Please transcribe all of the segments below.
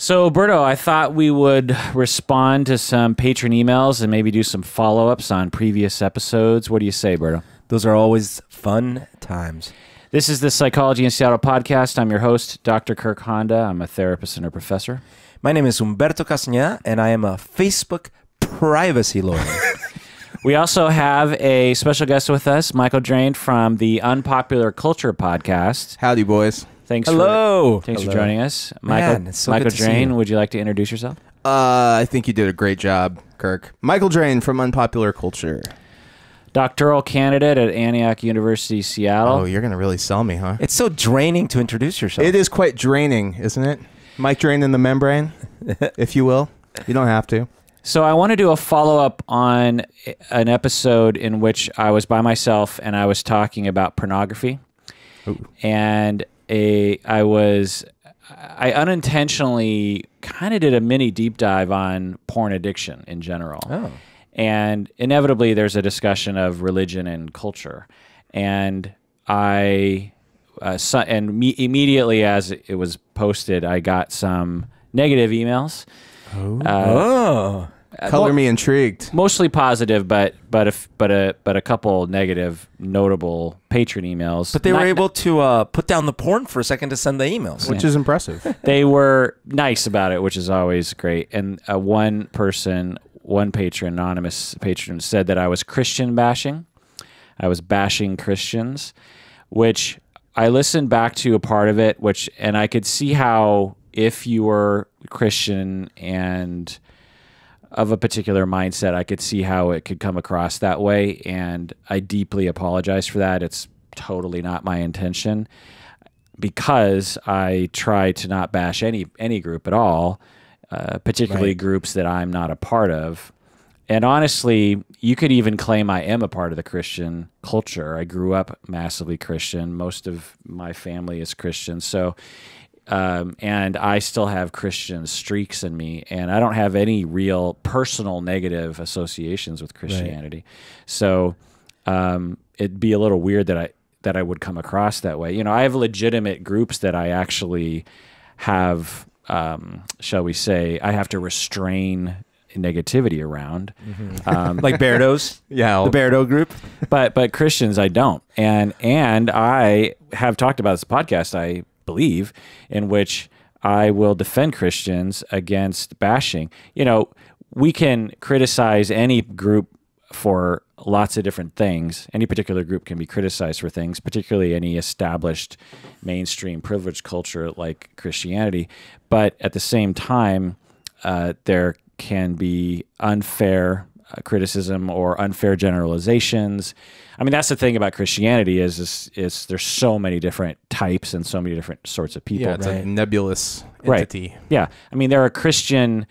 So, Berto, I thought we would respond to some patron emails and maybe do some follow-ups on previous episodes. What do you say, Berto? Those are always fun times. This is the Psychology in Seattle podcast. I'm your host, Dr. Kirk Honda. I'm a therapist and a professor. My name is Humberto and I am a Facebook privacy lawyer. We also have a special guest with us, Michael Drane from the Unpopular Culture podcast. Howdy, boys. Thanks Hello. for joining us. Michael, Man, it's so Michael good to see Drane, you. would you like to introduce yourself? I think you did a great job, Kirk. Michael Drane from Unpopular Culture. Doctoral candidate at Antioch University, Seattle. Oh, you're going to really sell me, huh? It's so draining to introduce yourself. It is quite draining, isn't it? Mike Drain in the membrane, if you will. You don't have to. So I want to do a follow-up on an episode in which I was by myself and I was talking about pornography. Ooh. And I unintentionally kind of did a mini deep dive on porn addiction in general. Oh. And inevitably there's a discussion of religion and culture. And immediately as it was posted, I got some negative emails. Color me intrigued. Mostly positive, but a couple negative, notable patron emails. But they were able to put down the porn for a second to send the emails. Which is impressive. They were nice about it, which is always great. And one patron, anonymous patron, said that I was Christian bashing. I was bashing Christians, which I listened back to a part of it, and I could see how if you were Christian and of a particular mindset, I could see how it could come across that way, and I deeply apologize for that. It's totally not my intention, because I try to not bash any group at all, particularly groups that I'm not a part of. And honestly, you could even claim I am a part of the Christian culture. I grew up massively Christian. Most of my family is Christian. So, and I still have Christian streaks in me, and I don't have any real personal negative associations with Christianity. Right. So, it'd be a little weird that I would come across that way. You know, I have legitimate groups that I actually have, shall we say, I have to restrain negativity around. Mm-hmm. Like Beardos? Yeah. The Beardo group? But Christians, I don't. And I have talked about this podcast, I believe, in which I will defend Christians against bashing. You know, we can criticize any group for lots of different things. Any particular group can be criticized for things, particularly any established mainstream privileged culture like Christianity. But at the same time, there can be unfair criticism or unfair generalizations. I mean, that's the thing about Christianity is there's so many different types and so many different sorts of people. Yeah, it's a nebulous entity. Right. Yeah. I mean, there are Christian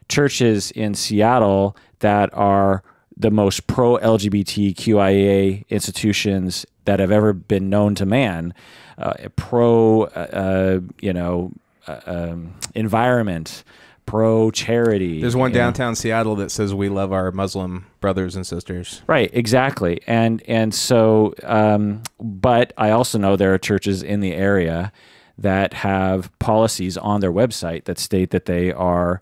churches in Seattle that are the most pro-LGBTQIA institutions that have ever been known to man, environment, pro-charity. There's one downtown Seattle that says we love our Muslim brothers and sisters. Right, exactly. And so, but I also know there are churches in the area that have policies on their website that state that they are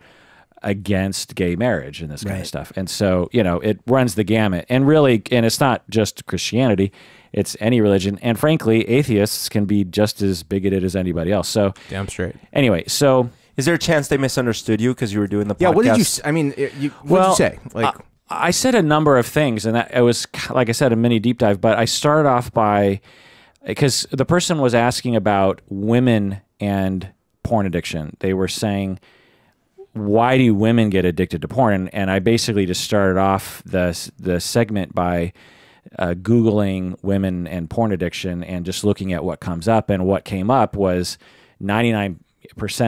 against gay marriage and this kind of stuff. And so, you know, it runs the gamut. And really, and it's not just Christianity, it's any religion. And frankly, atheists can be just as bigoted as anybody else. So, damn straight. Anyway, so... Is there a chance they misunderstood you because you were doing the podcast? Yeah, what did you... I mean, what did you say? Like, I said a number of things, and it was, like I said, a mini deep dive, but I started off by... Because the person was asking about women and porn addiction. They were saying, why do women get addicted to porn? And I basically just started off the segment by Googling women and porn addiction and just looking at what comes up. And what came up was 99%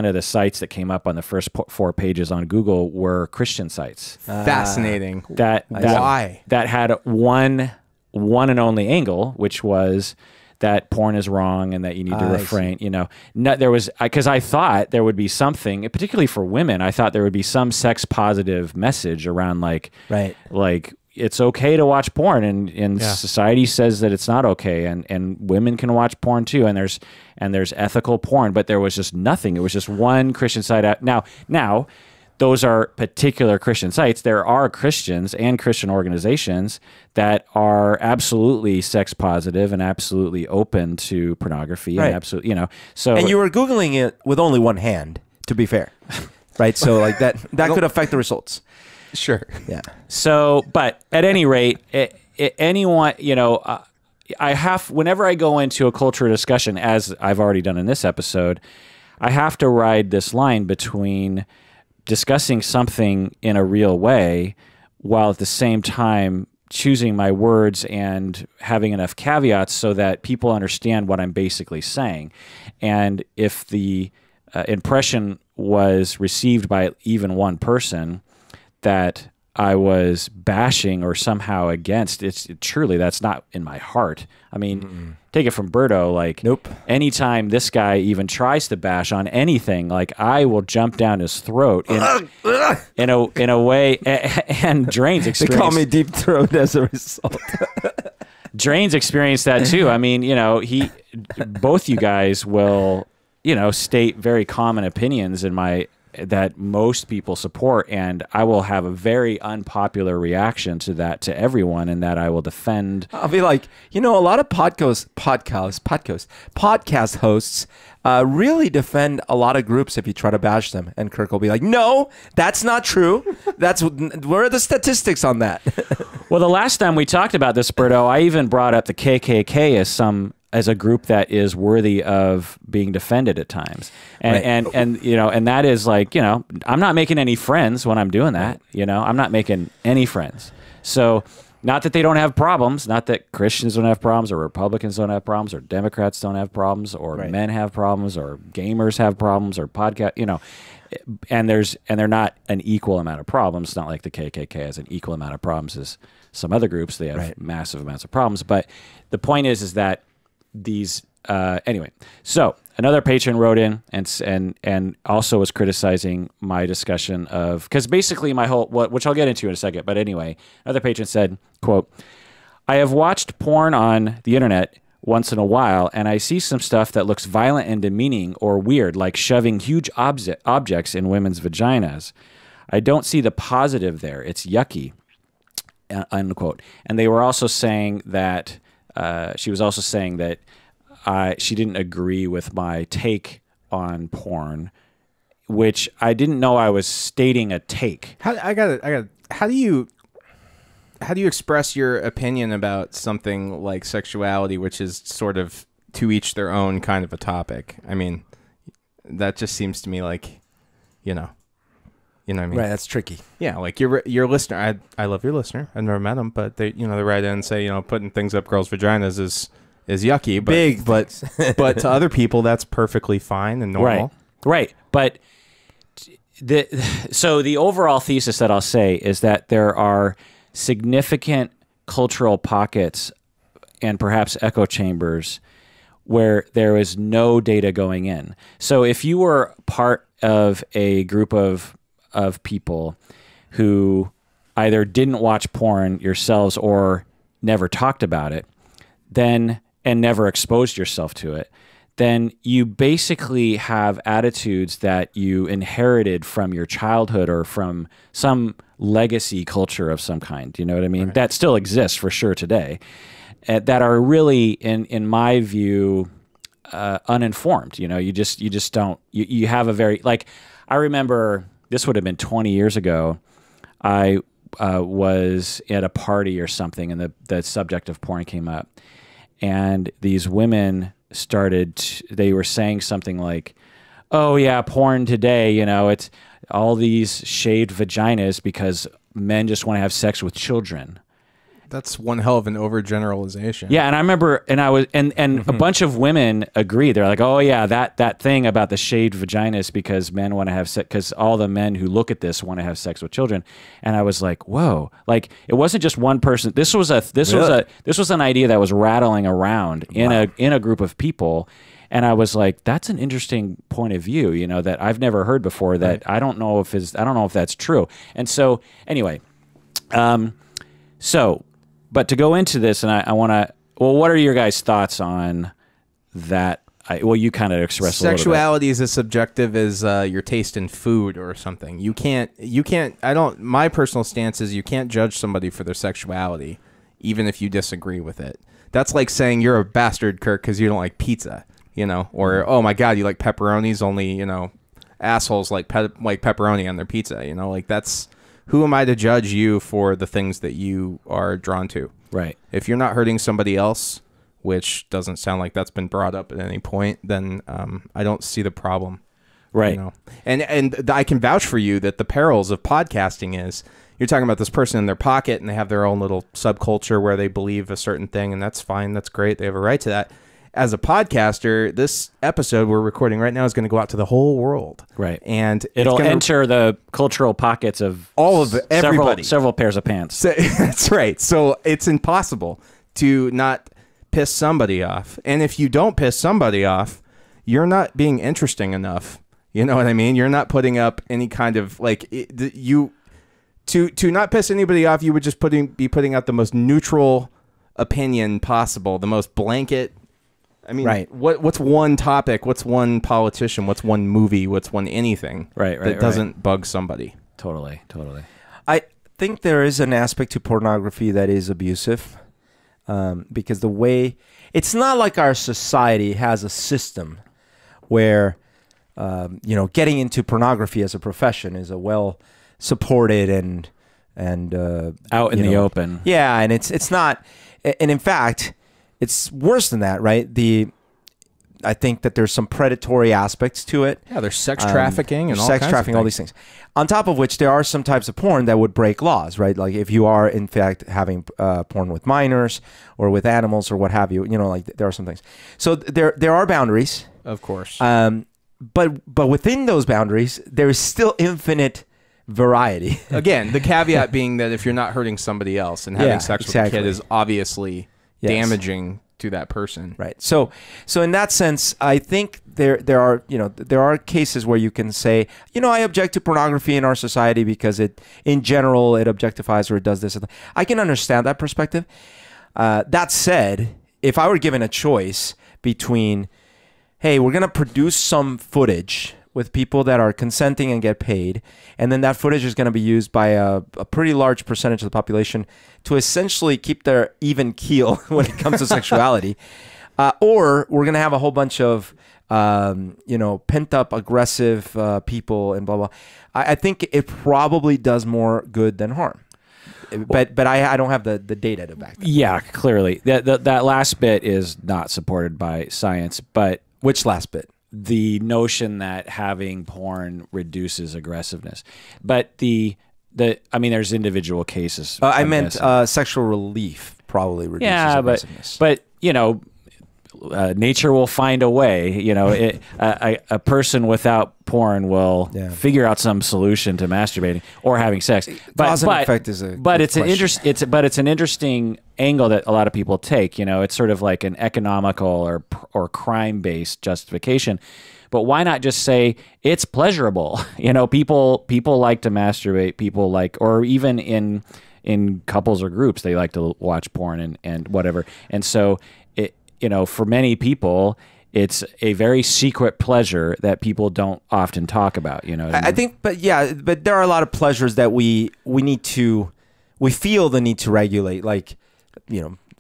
of the sites that came up on the first 4 pages on Google were Christian sites. Fascinating. Why? That had one and only angle, which was that porn is wrong and that you need to refrain. You know, there was, because I thought there would be something, particularly for women. I thought there would be some sex positive message around like it's okay to watch porn, and Yeah. society says that it's not okay, and women can watch porn too, and there's ethical porn, but there was just nothing. It was just one Christian site out. Now those are particular Christian sites. There are Christians and Christian organizations that are absolutely sex positive and absolutely open to pornography, Right. and absolutely, so. And you were Googling it with only one hand, to be fair. Right? So like that could affect the results. Sure. Yeah. So, but at any rate, anyone, whenever I go into a cultural discussion, as I've already done in this episode, I have to ride this line between discussing something in a real way while at the same time choosing my words and having enough caveats so that people understand what I'm basically saying. And if the impression was received by even one person that I was bashing or somehow against, truly that's not in my heart. I mean, take it from Berto, like, Nope. anytime this guy even tries to bash on anything, like, I will jump down his throat in a way. And Drane's They experienced. call me Deep Throat as a result. Drane's experienced that too. I mean, both you guys will, state very common opinions that most people support, and I will have a very unpopular reaction to that to everyone, and that I will defend. I'll be like, a lot of podcast hosts really defend a lot of groups if you try to bash them. And Kirk will be like, no, that's not true. Where are the statistics on that? Well, the last time we talked about this, Berto, I even brought up the KKK as a group that is worthy of being defended at times. And that is like, I'm not making any friends when I'm doing that. I'm not making any friends. So not that they don't have problems, not that Christians don't have problems, or Republicans don't have problems, or Democrats don't have problems, or men have problems, or gamers have problems, or podcast, and they're not an equal amount of problems. It's not like the KKK has an equal amount of problems as some other groups. They have massive amounts of problems. But the point is that these anyway. So another patron wrote in and also was criticizing my discussion of, because basically my whole, which I'll get into in a second. But anyway, another patron said, quote, "I have watched porn on the internet once in a while, and I see some stuff that looks violent and demeaning or weird, like shoving huge objects in women's vaginas. I don't see the positive there. It's yucky." Unquote. And they were also saying that she was also saying that she didn't agree with my take on porn, which I didn't know I was stating a take. How do you express your opinion about something like sexuality, which is sort of to each their own kind of a topic? I mean, that just seems to me like, you know what I mean? Right, that's tricky. Yeah, like your listener. I love your listener. I've never met him, but they write in and say, putting things up girls' vaginas is yucky. But but to other people, that's perfectly fine and normal. Right. But so the overall thesis that I'll say is that there are significant cultural pockets and perhaps echo chambers where there is no data going in. So if you were part of a group of people who either didn't watch porn yourselves or never talked about it, then and never exposed yourself to it, then you basically have attitudes that you inherited from your childhood or from some legacy culture of some kind. You know what I mean? Right. That still exists for sure today, that are really, in my view, uninformed. You just don't. You have a very, like, I remember. This would have been 20 years ago. I was at a party or something, and the subject of porn came up. And these women they were saying something like, "Oh yeah, porn today, it's all these shaved vaginas because men just want to have sex with children." That's one hell of an overgeneralization. Yeah, and I remember, and a bunch of women agree. They're like, "Oh yeah, that thing about the shaved vaginas because men want to have sex, because all the men who look at this want to have sex with children." And I was like, "Whoa!" Like, it wasn't just one person. This was an idea that was rattling around in a group of people. And I was like, "That's an interesting point of view, that I've never heard before. That I don't know if that's true." And so, anyway. So, but to go into this, and I want to. Well, what are your guys' thoughts on that? Well, you kind of expressed sexuality is as subjective as your taste in food or something. You can't. My personal stance is you can't judge somebody for their sexuality, even if you disagree with it. That's like saying you're a bastard, Kirk, because you don't like pizza, or oh my God, you like pepperonis. Only assholes like pepperoni on their pizza. Like that's. Who am I to judge you for the things that you are drawn to? Right. If you're not hurting somebody else, which doesn't sound like that's been brought up at any point, then I don't see the problem. Right. And I can vouch for you that the perils of podcasting is you're talking about this person in their pocket and they have their own little subculture where they believe a certain thing, and that's fine. That's great. They have a right to that. As a podcaster, this episode we're recording right now is going to go out to the whole world. Right. And it'll enter the cultural pockets of all of everybody. Several pairs of pants. So, that's right. So it's impossible to not piss somebody off. And if you don't piss somebody off, you're not being interesting enough. You know what I mean? You're not putting up any kind of to not piss anybody off, you would just be putting out the most neutral opinion possible, the most blanket. I mean, right. What's one topic? What's one politician? What's one movie? What's one anything that doesn't bug somebody? Totally. I think there is an aspect to pornography that is abusive because the way it's not like our society has a system where getting into pornography as a profession is a well supported and out in the open. Yeah, and it's not, and in fact. It's worse than that, right? I think that there's some predatory aspects to it. Yeah, there's sex trafficking and all sex kinds trafficking, all these things. On top of which, there are some types of porn that would break laws, right? Like if you are in fact having porn with minors or with animals or what have you, like there are some things. So there are boundaries, of course. But within those boundaries, there is still infinite variety. Again, the caveat being that if you're not hurting somebody else and having sex with a kid is obviously damaging to that person. Right. So in that sense, I think there are cases where you can say, I object to pornography in our society because in general it objectifies or it does this. I can understand that perspective. That said, if I were given a choice between, hey, we're going to produce some footage with people that are consenting and get paid, and then that footage is going to be used by a pretty large percentage of the population to essentially keep their even keel when it comes to sexuality, or we're going to have a whole bunch of pent-up aggressive people and blah blah. I think it probably does more good than harm. But I don't have the data to back that. Yeah, clearly that last bit is not supported by science. But which last bit? The notion that having porn reduces aggressiveness, but there's individual cases. I meant sexual relief probably reduces aggressiveness. But nature will find a way. A person without porn will figure out some solution to masturbating or having sex. Cause and effect is a but it's an interesting angle that a lot of people take. It's sort of like an economical or crime based justification. But why not just say it's pleasurable? People like to masturbate. People like, or even in couples or groups, they like to watch porn and whatever. And so for many people, it's a very secret pleasure that people don't often talk about. I think, but there are a lot of pleasures that we feel the need to regulate. Like,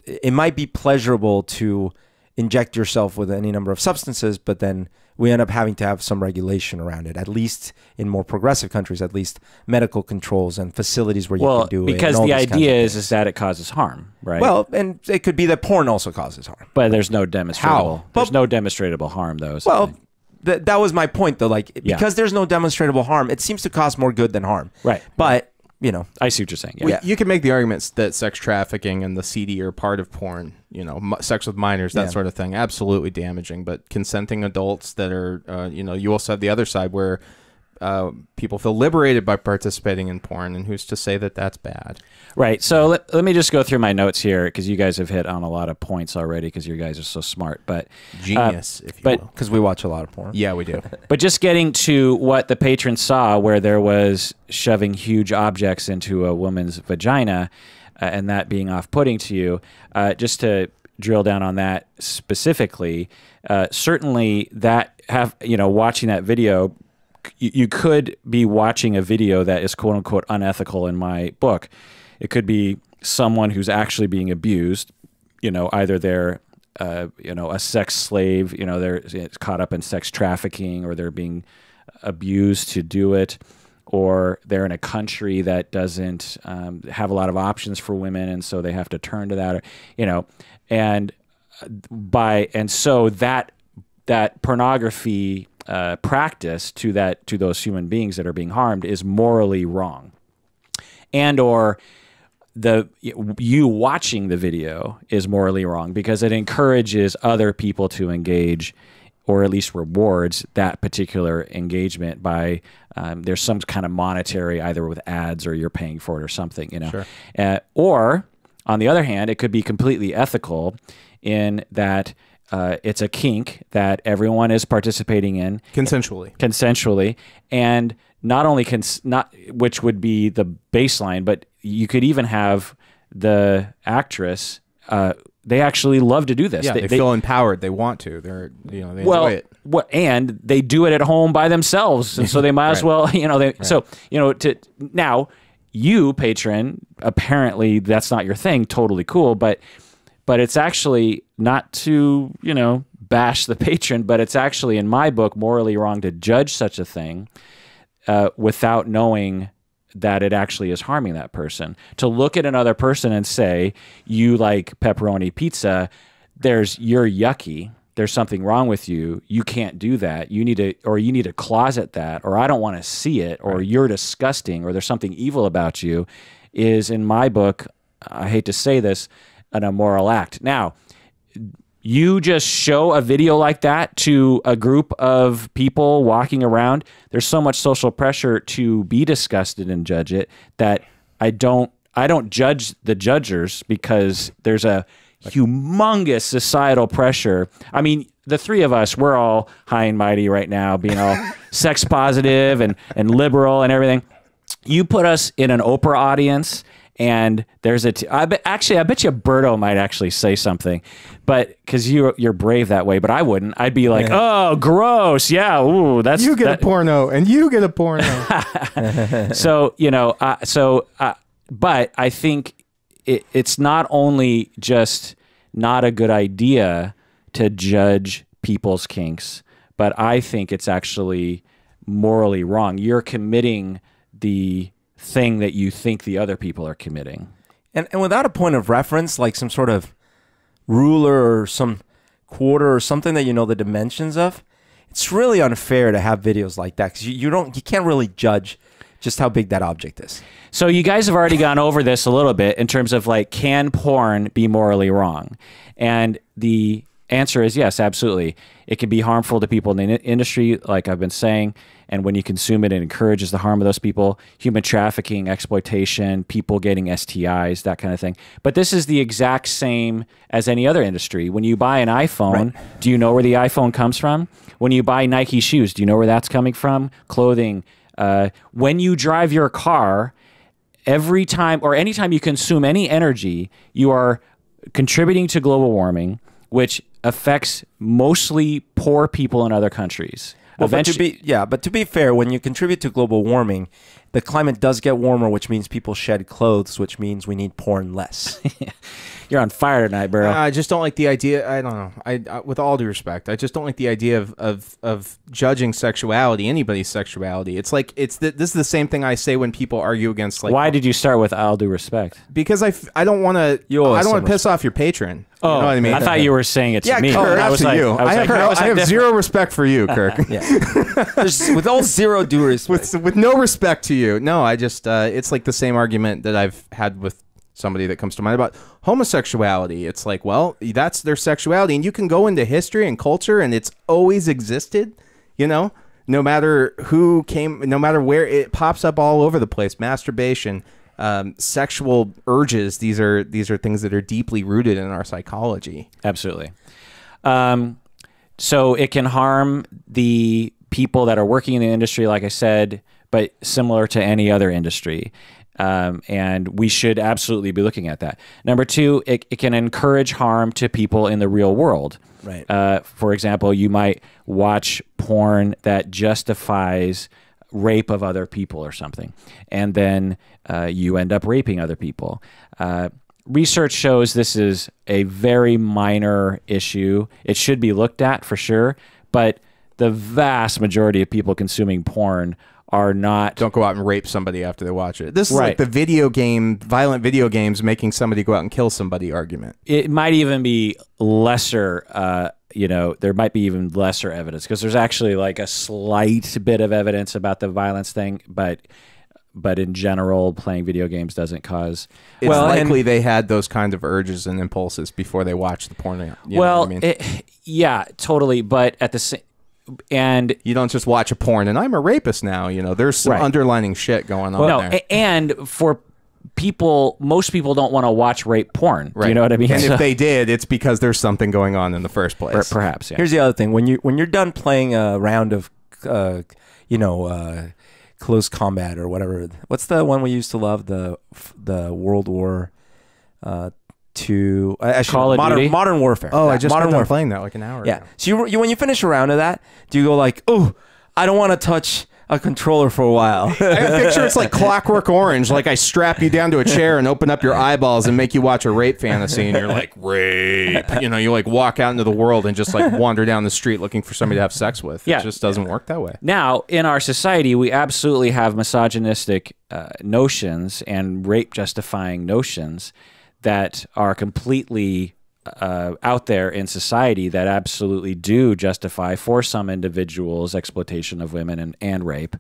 it might be pleasurable to inject yourself with any number of substances, but then we end up having to have some regulation around it, at least in more progressive countries, at least medical controls and facilities where you can do it. Because the idea is that it causes harm, right? Well, and it could be that porn also causes harm. But there's no demonstrable. There's no demonstrable harm, though. Well, that was my point, though. Because there's no demonstrable harm, it seems to cause more good than harm. Right. But I see what you're saying. Yeah. You can make the arguments that sex trafficking and the seedier part of porn, sex with minors, that sort of thing, absolutely damaging. But consenting adults that are, you also have the other side where people feel liberated by participating in porn, and who's to say that that's bad? Right. So let me just go through my notes here, because you guys have hit on a lot of points already, because you guys are so smart. But genius, if you will. Because we watch a lot of porn. Yeah, we do. But just getting to what the patron saw, where there was shoving huge objects into a woman's vagina, and that being off-putting to you, just to drill down on that specifically, certainly that watching that video, you could be watching a video that is quote unquote unethical in my book. It could be someone who's actually being abused, either they're a sex slave, they're caught up in sex trafficking, or they're being abused to do it, or they're in a country that doesn't have a lot of options for women, and so they have to turn to that, and so that pornography practice to those human beings that are being harmed is morally wrong, and or you watching the video is morally wrong because it encourages other people to engage, or at least rewards that particular engagement by there's some kind of monetary, either with ads or you're paying for it or something, Sure. Or on the other hand, it could be completely ethical in that it's a kink that everyone is participating in consensually, and not only which would be the baseline, but you could even have the actress. They actually love to do this. Yeah, they feel empowered. They want to. They enjoy it. And they do it at home by themselves, and so they might as well. So now you, patron, apparently that's not your thing. Totally cool, but it's actually not to bash the patron, but it's actually in my book morally wrong to judge such a thing without knowing that it actually is harming that person. To look at another person and say, you like pepperoni pizza, you're yucky, there's something wrong with you, you can't do that, you need to closet that, or I don't want to see it, or you're disgusting, or there's something evil about you, is in my book, I hate to say this, an immoral act. Now, you just show a video like that to a group of people walking around, there's so much social pressure to be disgusted and judge it that I don't judge the judgers, because there's a humongous societal pressure. I mean, the three of us, we're all high and mighty right now, being all sex positive and liberal and everything. You put us in an Oprah audience, and there's I bet you Humberto might actually say something, but because you're brave that way, but I wouldn't. I'd be like, oh, gross, yeah, ooh, that's you get a porno, and you get a porno. So but I think it's not only just not a good idea to judge people's kinks, but I think it's actually morally wrong. You're committing the thing that you think the other people are committing. And without a point of reference, like some sort of ruler or some quarter or something that you know the dimensions of, it's really unfair to have videos like that, because you can't really judge just how big that object is. So you guys have already gone over this a little bit in terms of like, can porn be morally wrong? And the answer is yes, absolutely. It can be harmful to people in the industry, like I've been saying, and when you consume it, it encourages the harm of those people, human trafficking, exploitation, people getting STIs, that kind of thing. But this is the exact same as any other industry. When you buy an iPhone, do you know where the iPhone comes from? When you buy Nike shoes, do you know where that's coming from? Clothing. When you drive your car, every time or anytime you consume any energy, you are contributing to global warming, which affects mostly poor people in other countries. Well, but to be fair, when you contribute to global warming, the climate does get warmer, which means people shed clothes, which means we need porn less. You're on fire tonight, bro. I just don't like the idea. I don't know. I with all due respect, I just don't like the idea of judging sexuality, anybody's sexuality. It's like this is the same thing I say when people argue against like. Why did you start with all due respect? Because I don't want to piss off your patron. Oh, you know what I mean? I thought you were saying it to me. Kirk, I was like, you. I have zero respect for you, Kirk. With all zero due respect. With no respect to you. No, I just it's like the same argument that I've had with somebody that comes to mind about homosexuality. It's like, well, that's their sexuality, and you can go into history and culture, and it's always existed, no matter who came, no matter where, it pops up all over the place. Masturbation, sexual urges, these are things that are deeply rooted in our psychology. Absolutely. So it can harm the people that are working in the industry, like I said, but similar to any other industry. And we should absolutely be looking at that. Number two, it can encourage harm to people in the real world. Right. For example, you might watch porn that justifies rape of other people or something, and then you end up raping other people. Research shows this is a very minor issue. It should be looked at for sure, but the vast majority of people consuming porn are not. Don't go out and rape somebody after they watch it. This is Right. like the violent video games making somebody go out and kill somebody argument. It might even be lesser, there might be even lesser evidence, because there's actually like a slight bit of evidence about the violence thing, but in general, playing video games doesn't cause. It's likely they had those kind of urges and impulses before they watched the porn. You know what I mean? Yeah, totally. But at the same, and you don't just watch a porn and I'm a rapist now. There's some underlining shit going on there. And for people, most people don't want to watch rape porn. Right. Do you know what I mean? And if they did, it's because there's something going on in the first place. Perhaps. Yeah. Here's the other thing: when you're done playing a round of, close combat or whatever. What's the one we used to love? The World War II. Call of Duty? Modern Warfare. Oh, I just Modern got done Warfare. playing that like an hour Yeah. ago. So you when you finish a round of that, do you go like, oh, I don't want to touch a controller for a while? I picture it's like Clockwork Orange. Like I strap you down to a chair and open up your eyeballs and make you watch a rape fantasy, and you're like, rape. You like walk out into the world and just like wander down the street looking for somebody to have sex with. Yeah. It just doesn't work that way. Now, in our society, we absolutely have misogynistic notions and rape-justifying notions that are completely out there in society that absolutely do justify, for some individuals, exploitation of women and rape.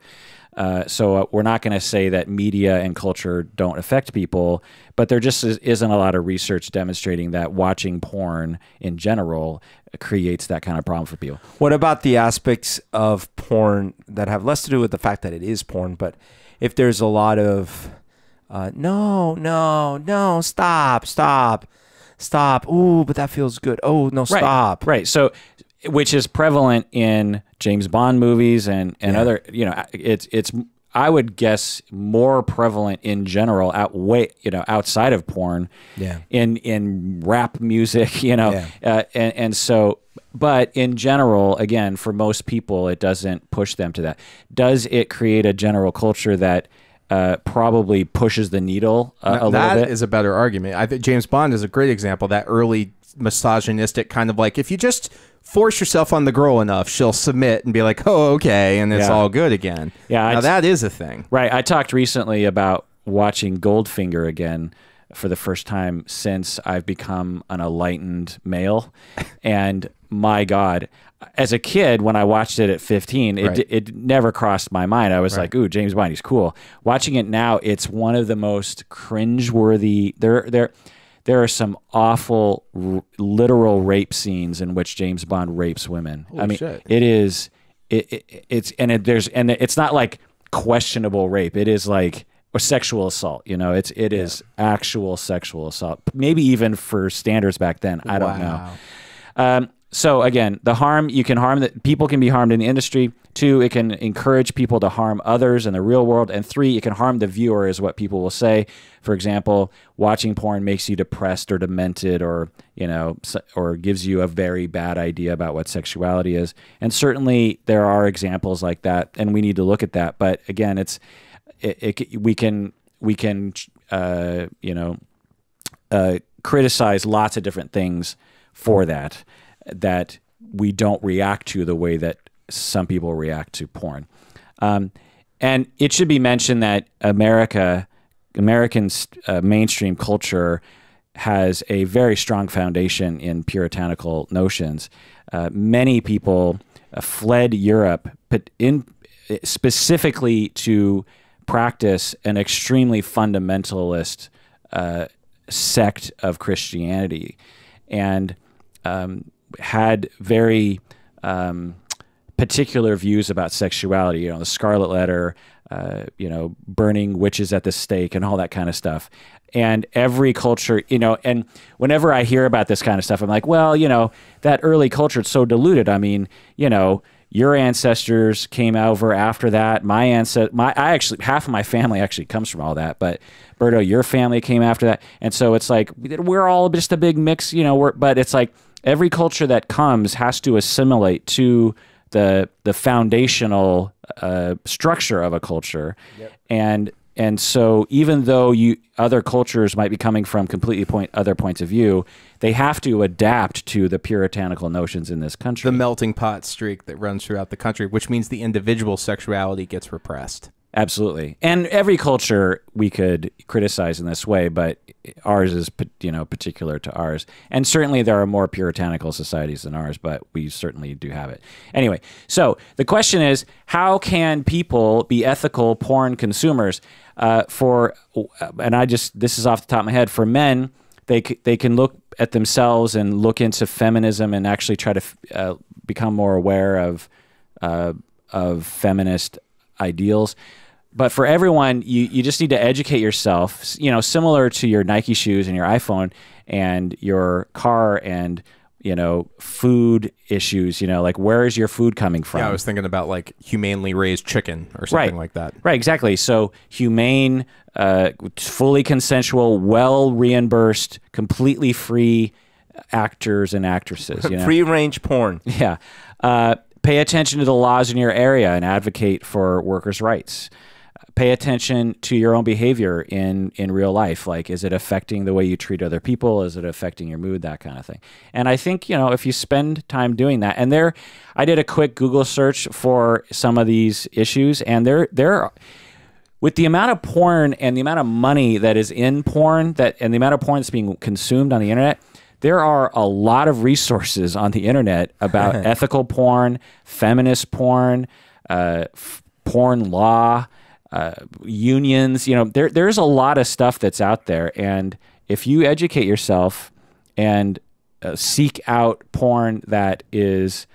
So we're not going to say that media and culture don't affect people, but there just isn't a lot of research demonstrating that watching porn in general creates that kind of problem for people. What about the aspects of porn that have less to do with the fact that it is porn, but if there's a lot of no, stop. Ooh, but that feels good. Oh, no, stop. Right. So, which is prevalent in James Bond movies and other, it's I would guess more prevalent in general outside of porn. Yeah. In rap music, and so, but in general, again, for most people, it doesn't push them to that. Does it create a general culture that probably pushes the needle a little bit? That is a better argument. I think James Bond is a great example. That early misogynistic kind of like, if you just force yourself on the girl enough, she'll submit and be like, oh, okay, and it's all good again. Yeah, now that is a thing. Right. I talked recently about watching Goldfinger again for the first time since I've become an enlightened male. And my God, as a kid, when I watched it at 15, it never crossed my mind. I was like, ooh, James Bond, he's cool. Watching it now, it's one of the most cringeworthy. There are some awful literal rape scenes in which James Bond rapes women. Holy shit. It is it's not like questionable rape. It is like or sexual assault. It is actual sexual assault. Maybe even for standards back then. I don't know. So again, the harm, you can harm that people can be harmed in the industry. 2, it can encourage people to harm others in the real world. And 3, it can harm the viewer, is what people will say. For example, watching porn makes you depressed or demented, or or gives you a very bad idea about what sexuality is. And certainly there are examples like that, and we need to look at that. But again, we can criticize lots of different things for that we don't react to the way that some people react to porn. And it should be mentioned that American mainstream culture has a very strong foundation in puritanical notions. Many people fled Europe, but specifically to practice an extremely fundamentalist sect of Christianity, and had very particular views about sexuality, the Scarlet Letter, burning witches at the stake and all that kind of stuff. And every culture, and whenever I hear about this kind of stuff, I'm like, well, that early culture, it's so diluted. I mean, your ancestors came over after that. Half of my family actually comes from all that, but Berto, your family came after that. And so it's like, we're all just a big mix, but it's like every culture that comes has to assimilate to the foundational structure of a culture. Yep. And so even though other cultures might be coming from completely other points of view, they have to adapt to the puritanical notions in this country. The melting pot streak that runs throughout the country, which means the individual sexuality gets repressed. Absolutely. And every culture we could criticize in this way, but ours is, particular to ours. And certainly there are more puritanical societies than ours, but we certainly do have it. Anyway, so the question is, how can people be ethical porn consumers? This is off the top of my head, for men, they can look at themselves and look into feminism and actually try to become more aware of feminist ideals. But for everyone, you just need to educate yourself, similar to your Nike shoes and your iPhone and your car and, food issues, like where is your food coming from? Yeah, I was thinking about like humanely raised chicken or something like that. Right, exactly. So humane, fully consensual, well reimbursed, completely free actors and actresses. Free range porn. Yeah. Pay attention to the laws in your area and advocate for workers' rights. Pay attention to your own behavior in real life. Like, is it affecting the way you treat other people? Is it affecting your mood? That kind of thing. And I think, if you spend time doing that, and I did a quick Google search for some of these issues, and there with the amount of porn and the amount of money that is in porn and the amount of porn that's being consumed on the internet, there are a lot of resources on the internet about ethical porn, feminist porn, porn law, unions. There's a lot of stuff that's out there. And if you educate yourself and seek out porn that is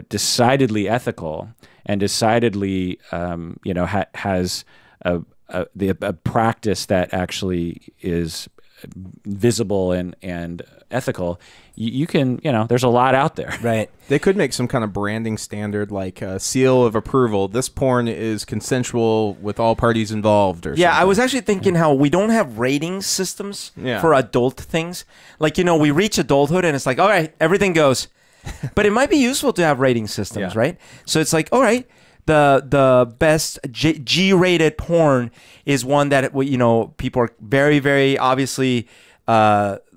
decidedly ethical and decidedly, has a practice that actually is visible and ethical, you can, there's a lot out there. Right. They could make some kind of branding standard, like a seal of approval. This porn is consensual with all parties involved, or Yeah, something. I was actually thinking how we don't have rating systems for adult things. Like, we reach adulthood and it's like, all right, everything goes. But it might be useful to have rating systems, right? So it's like, all right, the best G-rated porn is one that, people are very, very obviously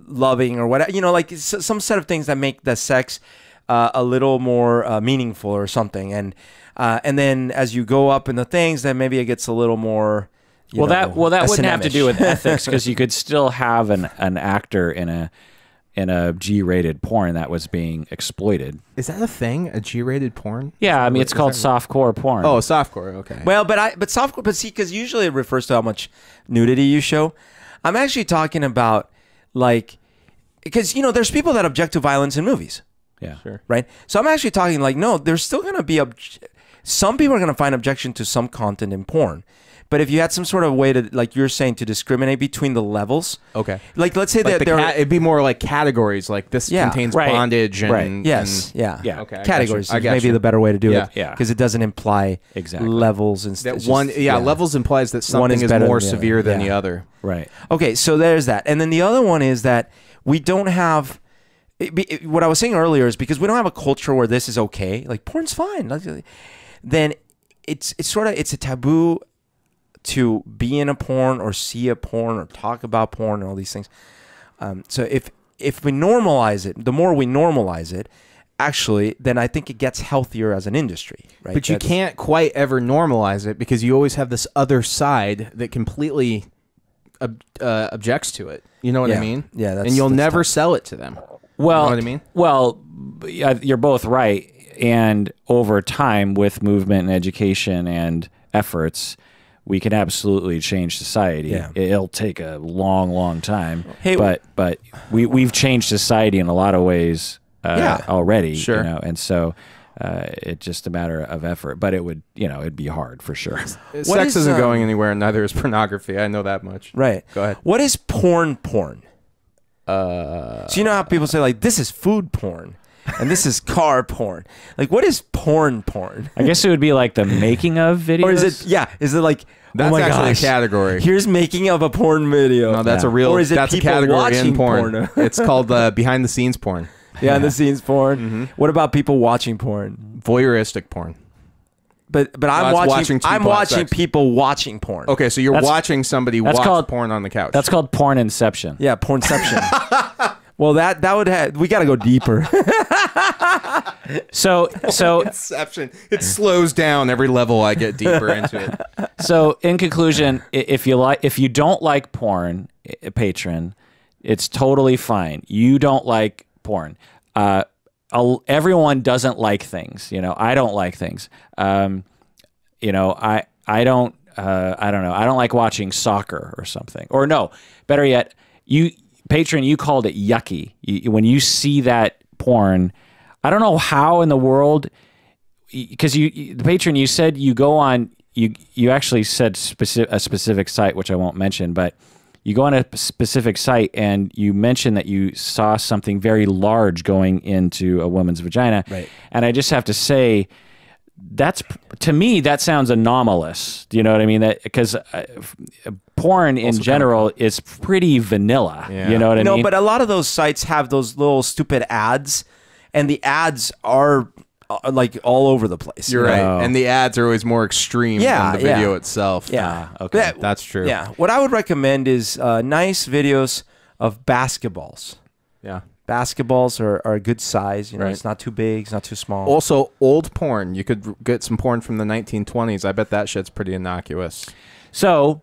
loving or whatever, like some set of things that make the sex a little more meaningful or something. And then as you go up in the things, then maybe it gets a little more, that wouldn't have to do with ethics, because you could still have an actor in a G-rated porn that was being exploited. Is that a thing? A G-rated porn? Yeah, I mean, it's called softcore porn. Oh, softcore. Okay. Well, but softcore, but see, because usually it refers to how much nudity you show. I'm actually talking about because there's people that object to violence in movies. Yeah, sure. Right. So I'm actually talking no, there's still going to be some people are going to find objection to some content in porn. But if you had some sort of way to, like you're saying, to discriminate between the levels, okay. Like let's say like that it'd be more like categories. Like this contains bondage and yeah. Okay, categories I is maybe the better way to do it. Yeah. Because it doesn't imply levels and that one. Levels implies that something is more severe than the other. Right. Okay, so there's that, and then the other one is that we don't have. What I was saying earlier is because we don't have a culture where this is okay. Like porn's fine. Then it's a taboo to be in a porn or see a porn or talk about porn and all these things. So if we normalize it, the more we normalize it, actually, then I think it gets healthier as an industry, right? But you can't quite ever normalize it because you always have this other side that completely objects to it. You know what I mean? Yeah, and you'll never sell it to them. Well, you know what I mean? Well, you're both right. And over time, with movement and education and efforts, we can absolutely change society. Yeah. It'll take a long, long time. Hey, but we've changed society in a lot of ways already. Sure. And so it's just a matter of effort. But it would, it'd be hard for sure. Sex isn't going anywhere, and neither is pornography. I know that much. Right. Go ahead. What is porn? So you know how people say like this is food porn. and this is car porn. Like, what is porn? I guess it would be like the making of videos. Or is it? Yeah, is it like? That's oh my actually gosh, a category. Here's making of a porn video. No, that's Yeah. a real. Or is it that's a people category watching in porn. porn? It's called behind the scenes porn. Yeah, the scenes porn. What about people watching porn? Voyeuristic porn. But I'm that's watching. watching two I'm people have watching sex. people watching porn. Okay, so you're That's- watching somebody that's watch called- porn on the couch. That's called porn inception. Yeah, pornception. Well, that would have. We got to go deeper. So inception. It slows down every level I get deeper into it. So in conclusion, if you don't like porn, patron, it's totally fine. You don't like porn. Everyone doesn't like things. You know, I don't like things. You know, I don't know. I don't like watching soccer or something. Or no, better yet, patron, you called it yucky. When you see that porn, I don't know how in the world, because the patron, you said you go on, you actually said a specific site, which I won't mention, but you go on a specific site and you mentioned that you saw something very large going into a woman's vagina. Right. And I just have to say, to me, that sounds anomalous. Do you know what I mean? That because porn in general is pretty vanilla. Yeah. You know what I mean? No, but a lot of those sites have those little stupid ads, and the ads are like all over the place. You're you know? right. And the ads are always more extreme Yeah, than the video yeah. itself. Yeah. okay. That's true. Yeah. What I would recommend is nice videos of basketballs. Yeah. Basketballs are a good size. You know, Right. it's not too big, it's not too small. Also, old porn. You could get some porn from the 1920s. I bet that shit's pretty innocuous. So,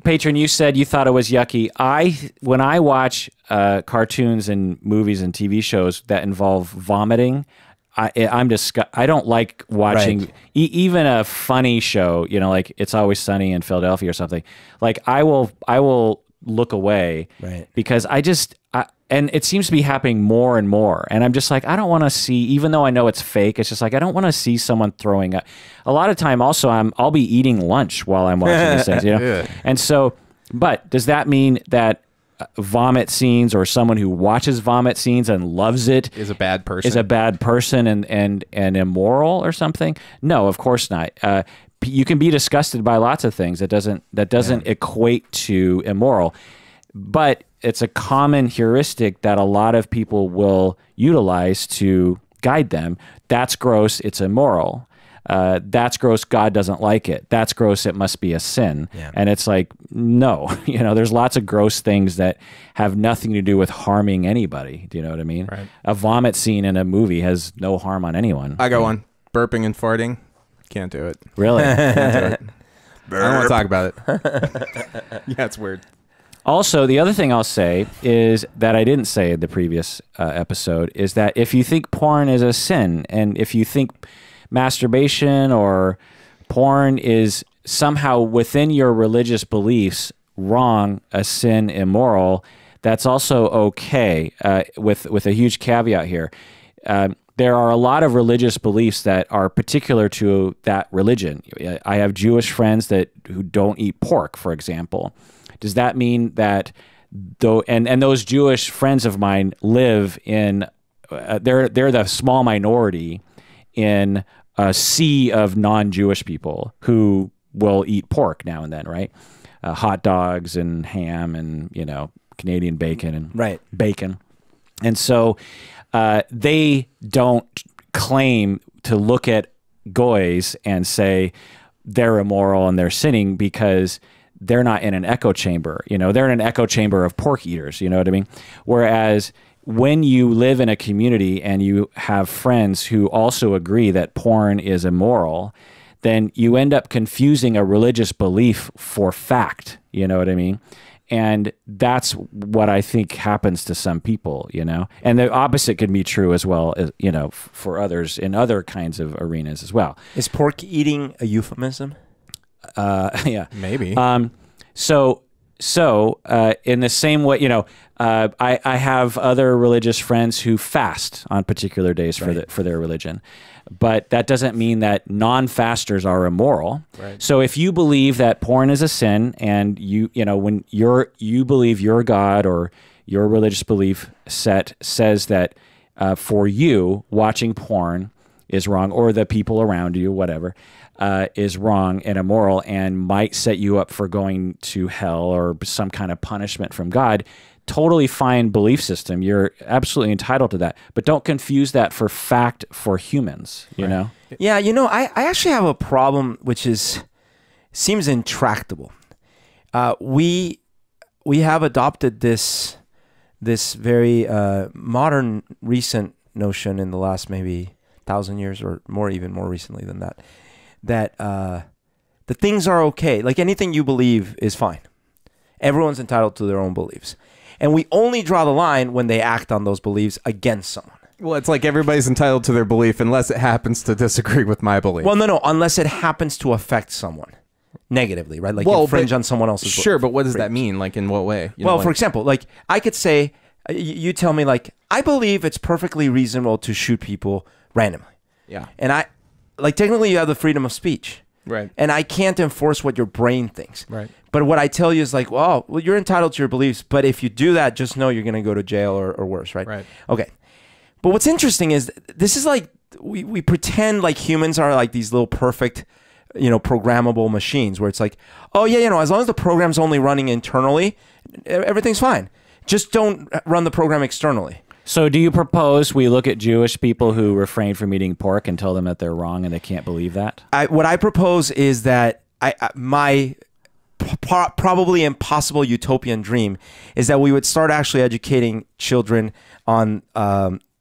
patron, you said you thought it was yucky. When I watch cartoons and movies and TV shows that involve vomiting, I don't like watching Right. even a funny show. You know, like It's Always Sunny in Philadelphia or something. Like I will look away, Right. because and it seems to be happening more and more. And I'm just like, I don't want to see, even though I know it's fake, it's just like, I don't want to see someone throwing up. A lot of time also, I'll be eating lunch while I'm watching these things, you know? Yeah. And so, but does that mean that vomit scenes or someone who watches vomit scenes and loves it Is a bad person. is a bad person and immoral or something? No, of course not. You can be disgusted by lots of things. That doesn't equate to immoral. But it's a common heuristic that a lot of people will utilize to guide them. That's gross. It's immoral. That's gross. God doesn't like it. That's gross. It must be a sin. Yeah. And it's like, no, you know, there's lots of gross things that have nothing to do with harming anybody. Do you know what I mean? Right. A vomit scene in a movie has no harm on anyone. I got one. Burping and farting. Can't do it. Really? Can't do it. I don't want to talk about it. Yeah, it's weird. Also, the other thing I'll say is that I didn't say in the previous episode is that if you think porn is a sin, and if you think masturbation or porn is somehow within your religious beliefs wrong, a sin, immoral, that's also okay, with a huge caveat here. There are a lot of religious beliefs that are particular to that religion. I have Jewish friends who don't eat pork, for example. Does that mean that and those Jewish friends of mine live in they're the small minority in a sea of non-Jewish people who will eat pork now and then, right? Hot dogs and ham and, you know, Canadian bacon and Right. bacon. And so they don't claim to look at goys and say they're immoral and they're sinning because they're not in an echo chamber. You know, they're in an echo chamber of pork eaters. You know what I mean? Whereas when you live in a community and you have friends who also agree that porn is immoral, then you end up confusing a religious belief for fact. You know what I mean? And that's what I think happens to some people, you know? And the opposite could be true as well, as, you know, for others in other kinds of arenas as well. Is pork eating a euphemism? Yeah. Maybe. So in the same way, you know, I have other religious friends who fast on particular days for their religion, but that doesn't mean that non-fasters are immoral. Right. So if you believe that porn is a sin, and you know when you believe your God or your religious belief set says that for you, watching porn is wrong, or the people around you, whatever, is wrong and immoral and might set you up for going to hell or some kind of punishment from God. Totally fine belief system. You're absolutely entitled to that. But don't confuse that for fact for humans, you know? Yeah, you know, I actually have a problem which seems intractable. We have adopted this very modern, recent notion in the last maybe 1,000 years or more, even more recently than that, that the things are okay. Like anything you believe is fine. Everyone's entitled to their own beliefs. And we only draw the line when they act on those beliefs against someone. Well, it's like everybody's entitled to their belief unless it happens to disagree with my belief. Well, no, unless it happens to affect someone negatively, right? Like infringe on someone else's belief. Sure, but what does that mean? Like in what way? Well, for example, like I could say, you tell me like, I believe it's perfectly reasonable to shoot people randomly. Yeah. And technically you have the freedom of speech. Right. And I can't enforce what your brain thinks. Right. But what I tell you is like, well, you're entitled to your beliefs, but if you do that, just know you're going to go to jail or worse, right? Right. Okay. But what's interesting is this is like, we pretend like humans are like these little perfect, programmable machines where it's like, oh yeah, as long as the program's only running internally, everything's fine. Just don't run the program externally. So do you propose we look at Jewish people who refrain from eating pork and tell them that they're wrong and they can't believe that? What I propose is that my probably impossible utopian dream is that we would start actually educating children on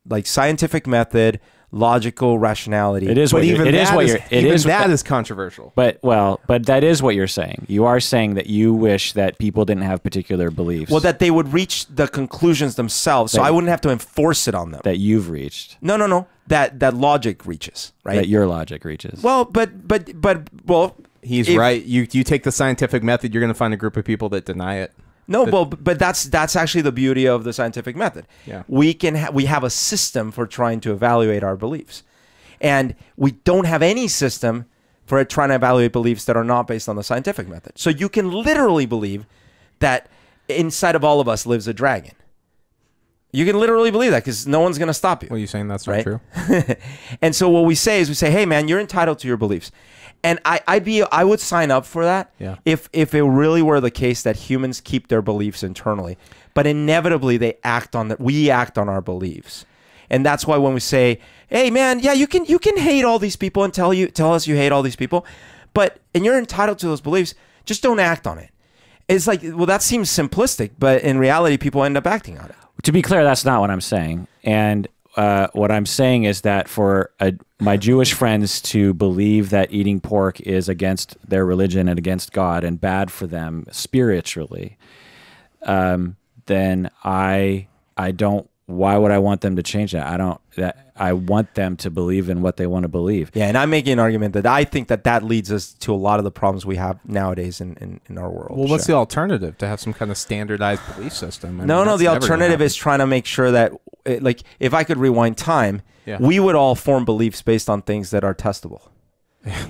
like scientific method, logical rationality. It is but what even that is controversial. But that is what you're saying. You are saying that you wish that people didn't have particular beliefs. Well, that they would reach the conclusions themselves, so I wouldn't have to enforce it on them. That you've reached. No. That logic reaches, right? That your logic reaches. Well, but he's right. You take the scientific method, you're going to find a group of people that deny it. No, but that's actually the beauty of the scientific method. Yeah. We have a system for trying to evaluate our beliefs, and we don't have any system for trying to evaluate beliefs that are not based on the scientific method. So you can literally believe that inside of all of us lives a dragon. You can literally believe that because no one's going to stop you. Well, you saying that's not right? true? And so what we say is, hey man, you're entitled to your beliefs. And I would sign up for that if it really were the case that humans keep their beliefs internally, but inevitably we act on our beliefs. And that's why when we say, hey man, yeah, you can hate all these people and tell us you hate all these people, and you're entitled to those beliefs, just don't act on it. It's like, well, that seems simplistic, but in reality, people end up acting on it. To be clear, that's not what I'm saying. And what I'm saying is that for my Jewish friends to believe that eating pork is against their religion and against God and bad for them spiritually, then I don't. Why would I want them to change that? I want them to believe in what they want to believe. Yeah, and I'm making an argument that I think that leads us to a lot of the problems we have nowadays in our world. Well, what's the alternative? To have some kind of standardized belief system? No, the alternative is trying to make sure that, like, if I could rewind time, we would all form beliefs based on things that are testable.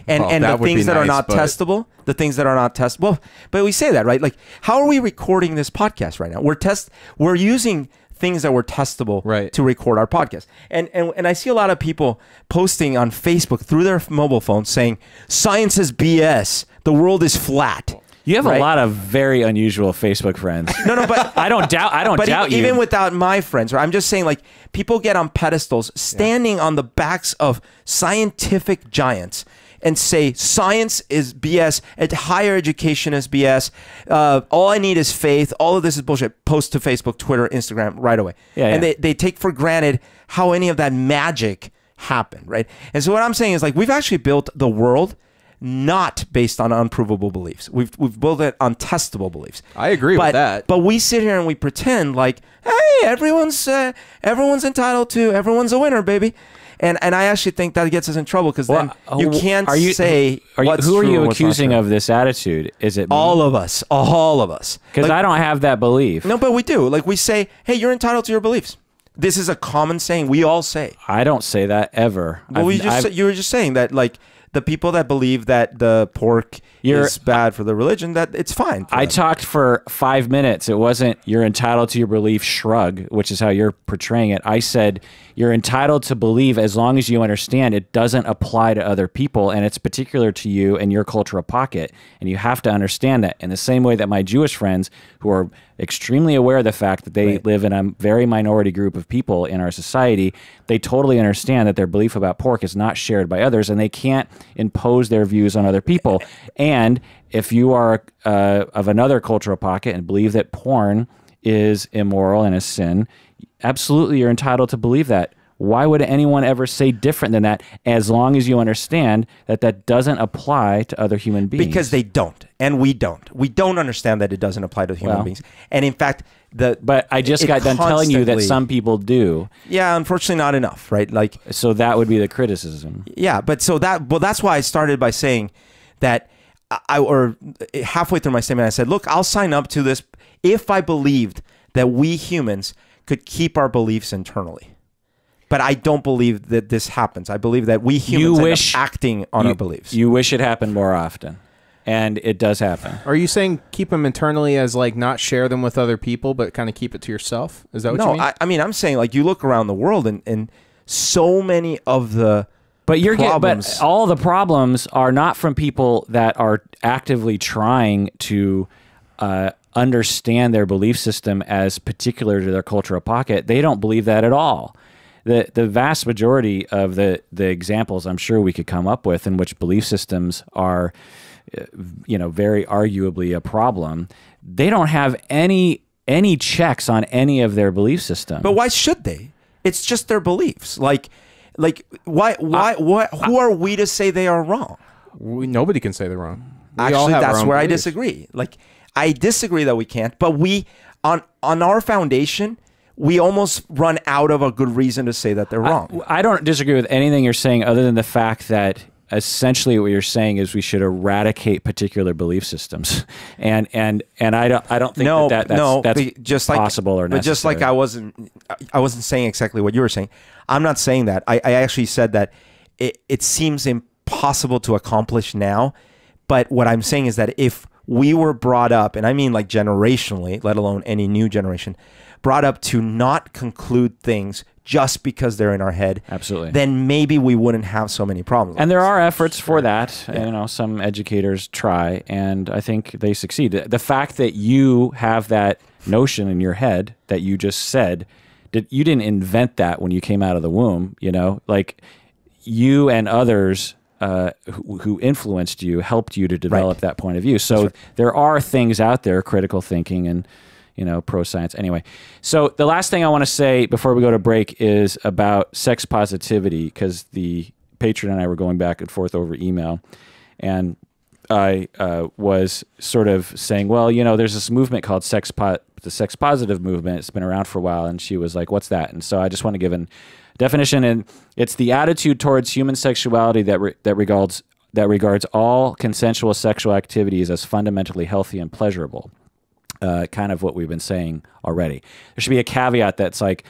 And the things that are not testable, but we say that, right? Like, how are we recording this podcast right now? We're using things that were testable to record our podcast. And I see a lot of people posting on Facebook through their mobile phones saying, science is BS. The world is flat. You have a lot of very unusual Facebook friends. No, but I don't doubt you. Even without my friends, right? I'm just saying, like, people get on pedestals standing on the backs of scientific giants and say science is BS, higher education is BS, all I need is faith, all of this is bullshit. Post to Facebook, Twitter, Instagram right away. And they take for granted how any of that magic happened, right? And so what I'm saying is, like, we've actually built the world not based on unprovable beliefs. We've built it on testable beliefs. I agree with that. But we sit here and we pretend like, hey, everyone's entitled to, everyone's a winner, baby. And I actually think that gets us in trouble because then you can't say what's who are true you and what's accusing not true. of this attitude? Is it me? All of us? Because I don't have that belief. No, but we do. Like, we say, hey, you're entitled to your beliefs. This is a common saying we all say. I don't say that ever. Well, you were just saying that, like, the people that believe that the pork You're- is bad for the religion, that it's fine. for I them. talked for 5 minutes. It wasn't "you're entitled to your belief" shrug, which is how you're portraying it. I said you're entitled to believe as long as you understand it doesn't apply to other people and it's particular to you and your cultural pocket. And you have to understand that in the same way that my Jewish friends, who are extremely aware of the fact that they live in a very minority group of people in our society, they totally understand that their belief about pork is not shared by others and they can't impose their views on other people. And if you are of another cultural pocket and believe that porn is immoral and a sin, absolutely you're entitled to believe that. Why would anyone ever say different than that as long as you understand that that doesn't apply to other human beings? Because they don't, and we don't. We don't understand that it doesn't apply to human beings. And in fact, But I just got done telling you that some people do. Yeah, unfortunately not enough, right? Like, so that would be the criticism. Yeah, but that's why I started by saying that or halfway through my statement, I said, look, I'll sign up to this if I believed that we humans could keep our beliefs internally. But I don't believe that this happens. I believe that we humans end up acting on our beliefs. You wish it happened more often. And it does happen. Are you saying keep them internally as like not share them with other people, but kind of keep it to yourself? Is that what you mean? No, I mean, I'm saying like you look around the world and so many of the but all the problems are not from people that are actively trying to understand their belief system as particular to their cultural pocket. They don't believe that at all. The vast majority of the examples I'm sure we could come up with in which belief systems are, very arguably a problem, they don't have any checks on any of their belief system. But why should they? It's just their beliefs. Like why who are we to say they are wrong? Nobody can say they're wrong. Actually, that's where I disagree. Like, I disagree that we can't, but we on our foundation, we almost run out of a good reason to say that they're wrong. I don't disagree with anything you're saying other than the fact that essentially what you're saying is we should eradicate particular belief systems. And I don't think that's just possible or necessary. But just like I wasn't saying exactly what you were saying. I'm not saying that. I actually said that it seems impossible to accomplish now. But what I'm saying is that if we were brought up, and I mean like generationally, let alone any new generation, brought up to not conclude things just because they're in our head, absolutely, then maybe we wouldn't have so many problems. And there are efforts for that. Yeah. Some educators try, and I think they succeed. The fact that you have that notion in your head that you just said, you didn't invent that when you came out of the womb. Like you and others who influenced you helped you to develop that point of view. So there are things out there, critical thinking and pro-science. Anyway, so the last thing I want to say before we go to break is about sex positivity, because the patron and I were going back and forth over email, and I was sort of saying, well, there's this movement called the sex positive movement. It's been around for a while, and she was like, what's that? And so I just want to give a definition, and it's the attitude towards human sexuality that regards all consensual sexual activities as fundamentally healthy and pleasurable. Kind of what we've been saying already. There should be a caveat that's like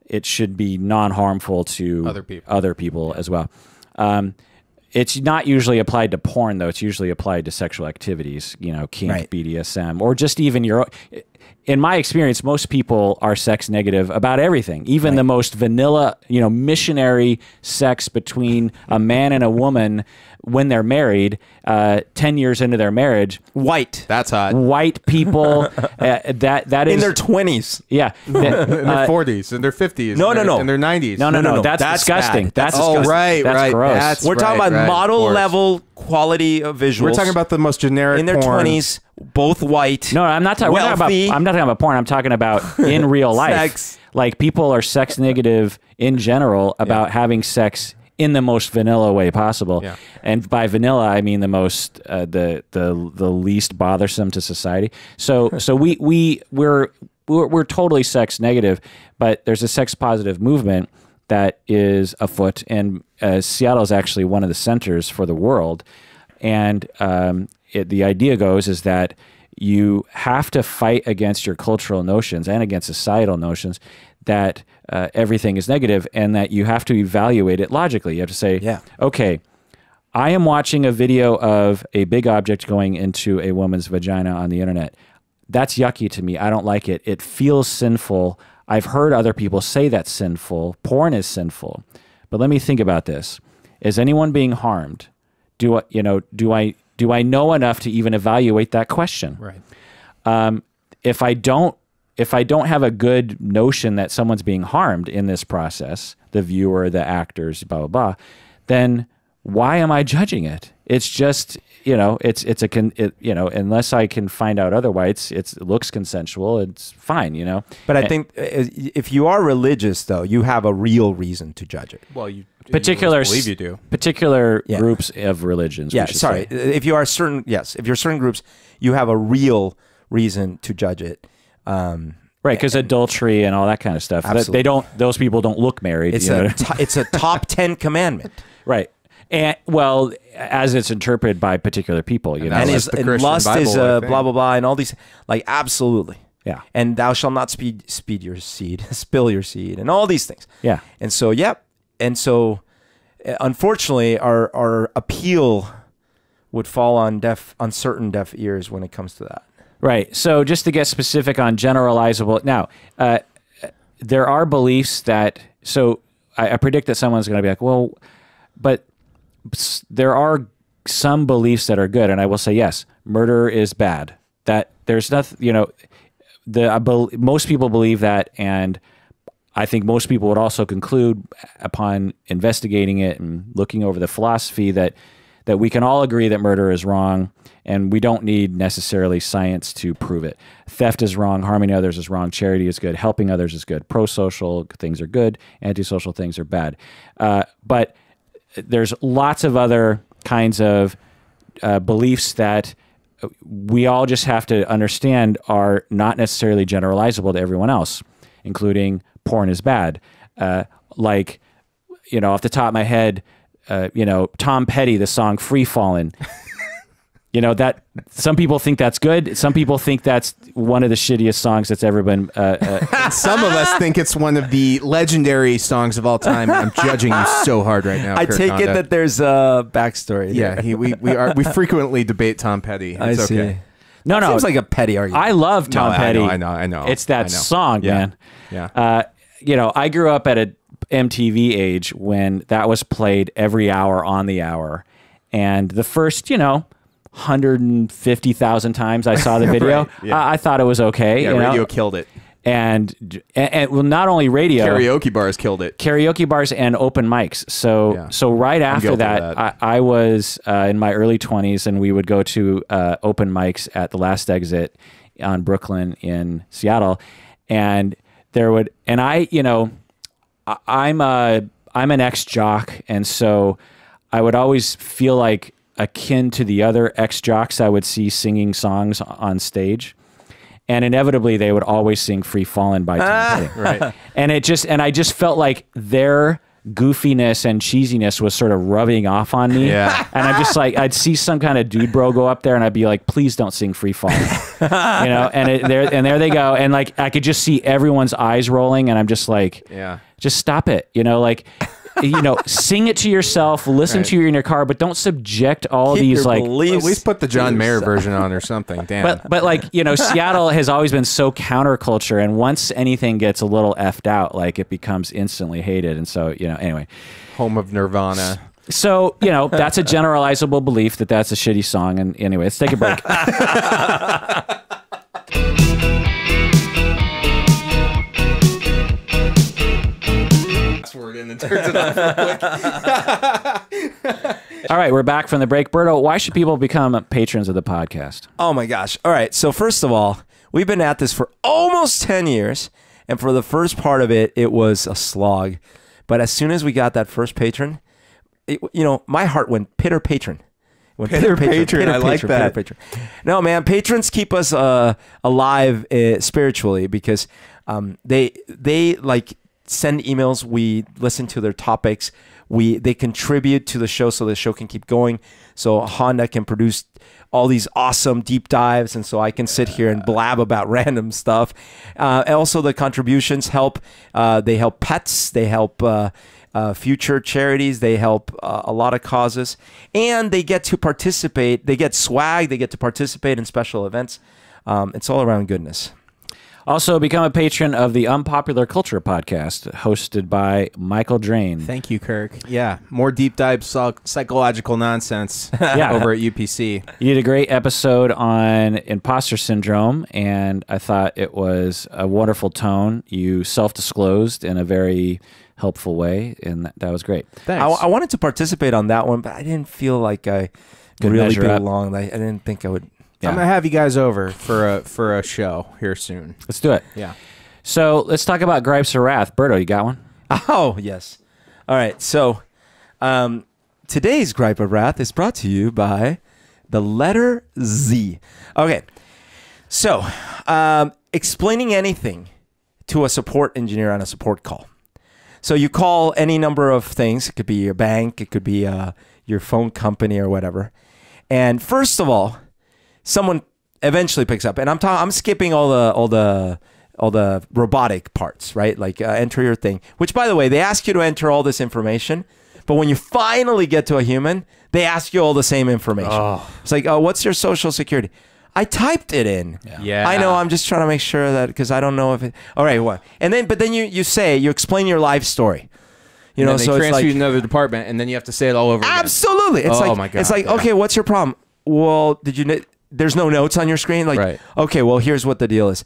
it should be non-harmful to other people as well. It's not usually applied to porn, though. It's usually applied to sexual activities, kink, BDSM, or just even your. In my experience, most people are sex negative about everything, even the most vanilla, missionary sex between a man and a woman when they're married, 10 years into their marriage. White. That's hot. White people, that is... In their 20s. Yeah. in their 40s, in their 50s. No. In their 90s. No. That's disgusting. Bad. That's disgusting. That's gross. We're talking about model level quality of visuals. We're talking about the most generic in their porn. 20s, both white. No, I'm not talking about porn. I'm talking about in real life. Sex. Like people are sex negative in general about having sex in the most vanilla way possible. Yeah. And by vanilla, I mean the most the least bothersome to society. So we're totally sex negative, but there's a sex positive movement that is afoot, and Seattle is actually one of the centers for the world. And the idea goes is that you have to fight against your cultural notions and against societal notions that everything is negative, and that you have to evaluate it logically. You have to say, okay, I am watching a video of a big object going into a woman's vagina on the internet. That's yucky to me. I don't like it. It feels sinful. I've heard other people say that's sinful. Porn is sinful. But let me think about this. Is anyone being harmed? Do I know enough to even evaluate that question? Right. If I don't have a good notion that someone's being harmed in this process, the viewer, the actors, blah blah blah, then why am I judging it? It's just, unless I can find out otherwise, it looks consensual. It's fine, But I think if you are religious, though, you have a real reason to judge it. Well, you believe you do. Particular groups of religions. Yeah, sorry. Say. If you're certain groups, you have a real reason to judge it. Right, because adultery and all that kind of stuff. Absolutely. Those people don't look married. It's it's a top 10 commandment. Right. And well, as it's interpreted by particular people, And Christian lust Bible, is I blah think. blah blah, and all these, like, absolutely. Yeah. And thou shalt not speed your seed, spill your seed, and all these things. Yeah. And so, unfortunately, our appeal would fall on certain deaf ears when it comes to that. Right. So just to get specific on generalizable, now, there are beliefs that, so I predict that someone's going to be like, well, but there are some beliefs that are good. And I will say, yes, murder is bad. That there's nothing, most people believe that. And I think most people would also conclude upon investigating it and looking over the philosophy that we can all agree that murder is wrong, and we don't need necessarily science to prove it. Theft is wrong, harming others is wrong, charity is good, helping others is good, pro-social things are good, antisocial things are bad. But there's lots of other kinds of beliefs that we all just have to understand are not necessarily generalizable to everyone else, including porn is bad. Off the top of my head, Tom Petty, the song Free Fallin', that some people think that's good. Some people think that's one of the shittiest songs that's ever been. Some of us think it's one of the legendary songs of all time. I'm judging you so hard right now. I Kirk take Honda. it that there's a backstory. Yeah, we frequently debate Tom Petty. It's I see. okay. No, Seems like a petty argument. I love Tom Petty. I know. It's that song, man. Yeah. I grew up at a MTV age when that was played every hour on the hour, and the first 150,000 times I saw the video, Right, yeah. I thought it was okay. Yeah, radio killed it. And well, not only radio, Karaoke bars killed it. karaoke bars and open mics. So right after guilty that, of that. I was in my early 20s, and we would go to open mics at the Last Exit on Brooklyn in Seattle, and I'm an ex-jock, and so I would always feel like akin to the other ex-jocks I would see singing songs on stage. And inevitably, they would always sing "Free Fallin'" by Tom Petty. Right. And I just felt like their goofiness and cheesiness was sort of rubbing off on me. Yeah. And I'm just like, I'd see some kind of dude bro go up there, and I'd be like, please don't sing "Free Fallin'." And there they go, and like I could just see everyone's eyes rolling, and I'm just like, Yeah. just stop it, sing it to yourself, listen to you in your car, but don't subject all Keep these your like. beliefs At least put the John to Mayer yourself. version on or something. Damn. But Seattle has always been so counterculture, and once anything gets a little effed out, like it becomes instantly hated. And so, anyway. Home of Nirvana. So, that's a generalizable belief that's a shitty song. And anyway, let's take a break. Password and it turns it off real quick. All right, we're back from the break. Berto, why should people become patrons of the podcast? Oh my gosh. All right. So first of all, we've been at this for almost 10 years. And for the first part of it, it was a slog. But as soon as we got that first patron, my heart went pitter patron. Pitter-patron, I like that. Pitter-patron. No, man, patrons keep us alive spiritually because they like send emails. We listen to their topics. They contribute to the show so the show can keep going. So Honda can produce all these awesome deep dives, and so I can sit here and blab about random stuff. Also, the contributions help. They help pets. They help future charities. They help a lot of causes, and they get to participate. They get swag. They get to participate in special events. It's all around goodness. Also, become a patron of the Unpopular Culture podcast, hosted by Michael Drane. Thank you, Kirk. Yeah, more deep dive psychological nonsense over at UPC. You did a great episode on imposter syndrome, and I thought it was a wonderful tone. You self-disclosed in a very helpful way, and that was great. Thanks. I wanted to participate on that one, but I didn't feel like I Could really measure up. belonged. I didn't think I would. Yeah. I'm gonna have you guys over for a show here soon. Let's do it. Yeah. So let's talk about gripes or wrath. Berto, you got one? Oh, yes. All right. So today's Gripe of Wrath is brought to you by the letter Z. Okay. So explaining anything to a support engineer on a support call. So you call any number of things. It could be your bank. It could be your phone company or whatever. And first of all, someone eventually picks up. And I'm skipping all the robotic parts, right? Like enter your thing, which, by the way, they ask you to enter all this information. But when you finally get to a human, they ask you all the same information. Oh. It's like, oh, what's your social security? I typed it in. Yeah. I know. I'm just trying to make sure that, because I don't know if it. All right. What? But then you explain your life story. You know, they so transfer it's like, you to another department, and then you have to say it all over again. Absolutely. It's Oh like, my God, it's like, yeah. okay, what's your problem? Well, there's no notes on your screen. Like, Right. okay, well, here's what the deal is.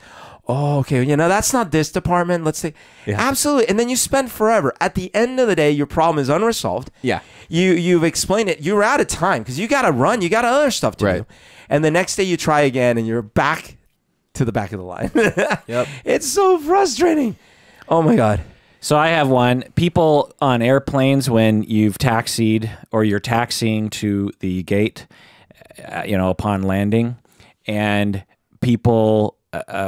Oh, okay. That's not this department. Let's say, absolutely. And then you spend forever. At the end of the day, your problem is unresolved. Yeah. You've explained it. You're out of time because you got to run. You got other stuff to do. And the next day you try again and you're back to the back of the line. Yep. It's so frustrating. Oh my God. So I have one. People on airplanes, when you've taxied or you're taxiing to the gate, upon landing, and people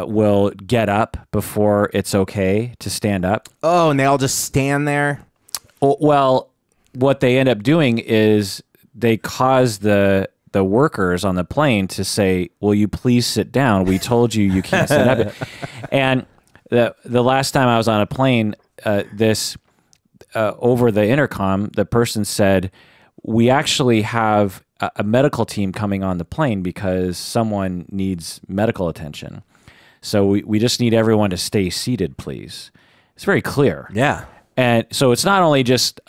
will get up before it's okay to stand up. Oh, and they all just stand there? Well, what they end up doing is they cause the workers on the plane to say, will you please sit down? We told you can't stand up. And the last time I was on a plane, over the intercom, the person said, we actually have a medical team coming on the plane because someone needs medical attention. So we just need everyone to stay seated, please. It's very clear. Yeah. And so it's not only just,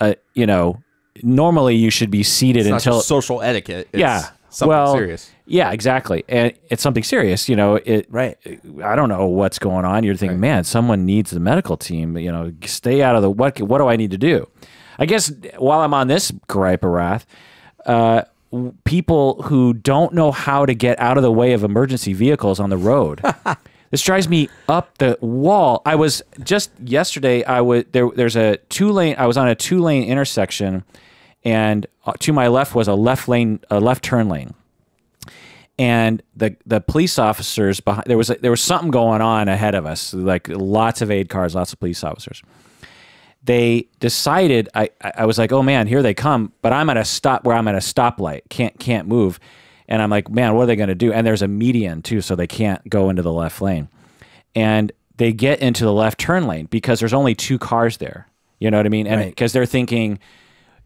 normally you should be seated It's not until just social etiquette. It's something well, serious. Yeah, exactly. And it's something serious. Right. I don't know what's going on. You're thinking, man, someone needs the medical team. Stay out of the what do I need to do? I guess while I'm on this gripe of wrath, people who don't know how to get out of the way of emergency vehicles on the road. This drives me up the wall. I was just yesterday. There's a 2-lane. I was on a 2-lane intersection, and to my left was a left turn lane. And the police officers behind, there was something going on ahead of us, like lots of aid cars, lots of police officers. They decided, I was like, oh man, here they come, but I'm at a stoplight, can't move. And I'm like, man, what are they going to do? And there's a median too, so they can't go into the left lane. And they get into the left turn lane because there's only 2 cars there. You know what I mean? And because they're thinking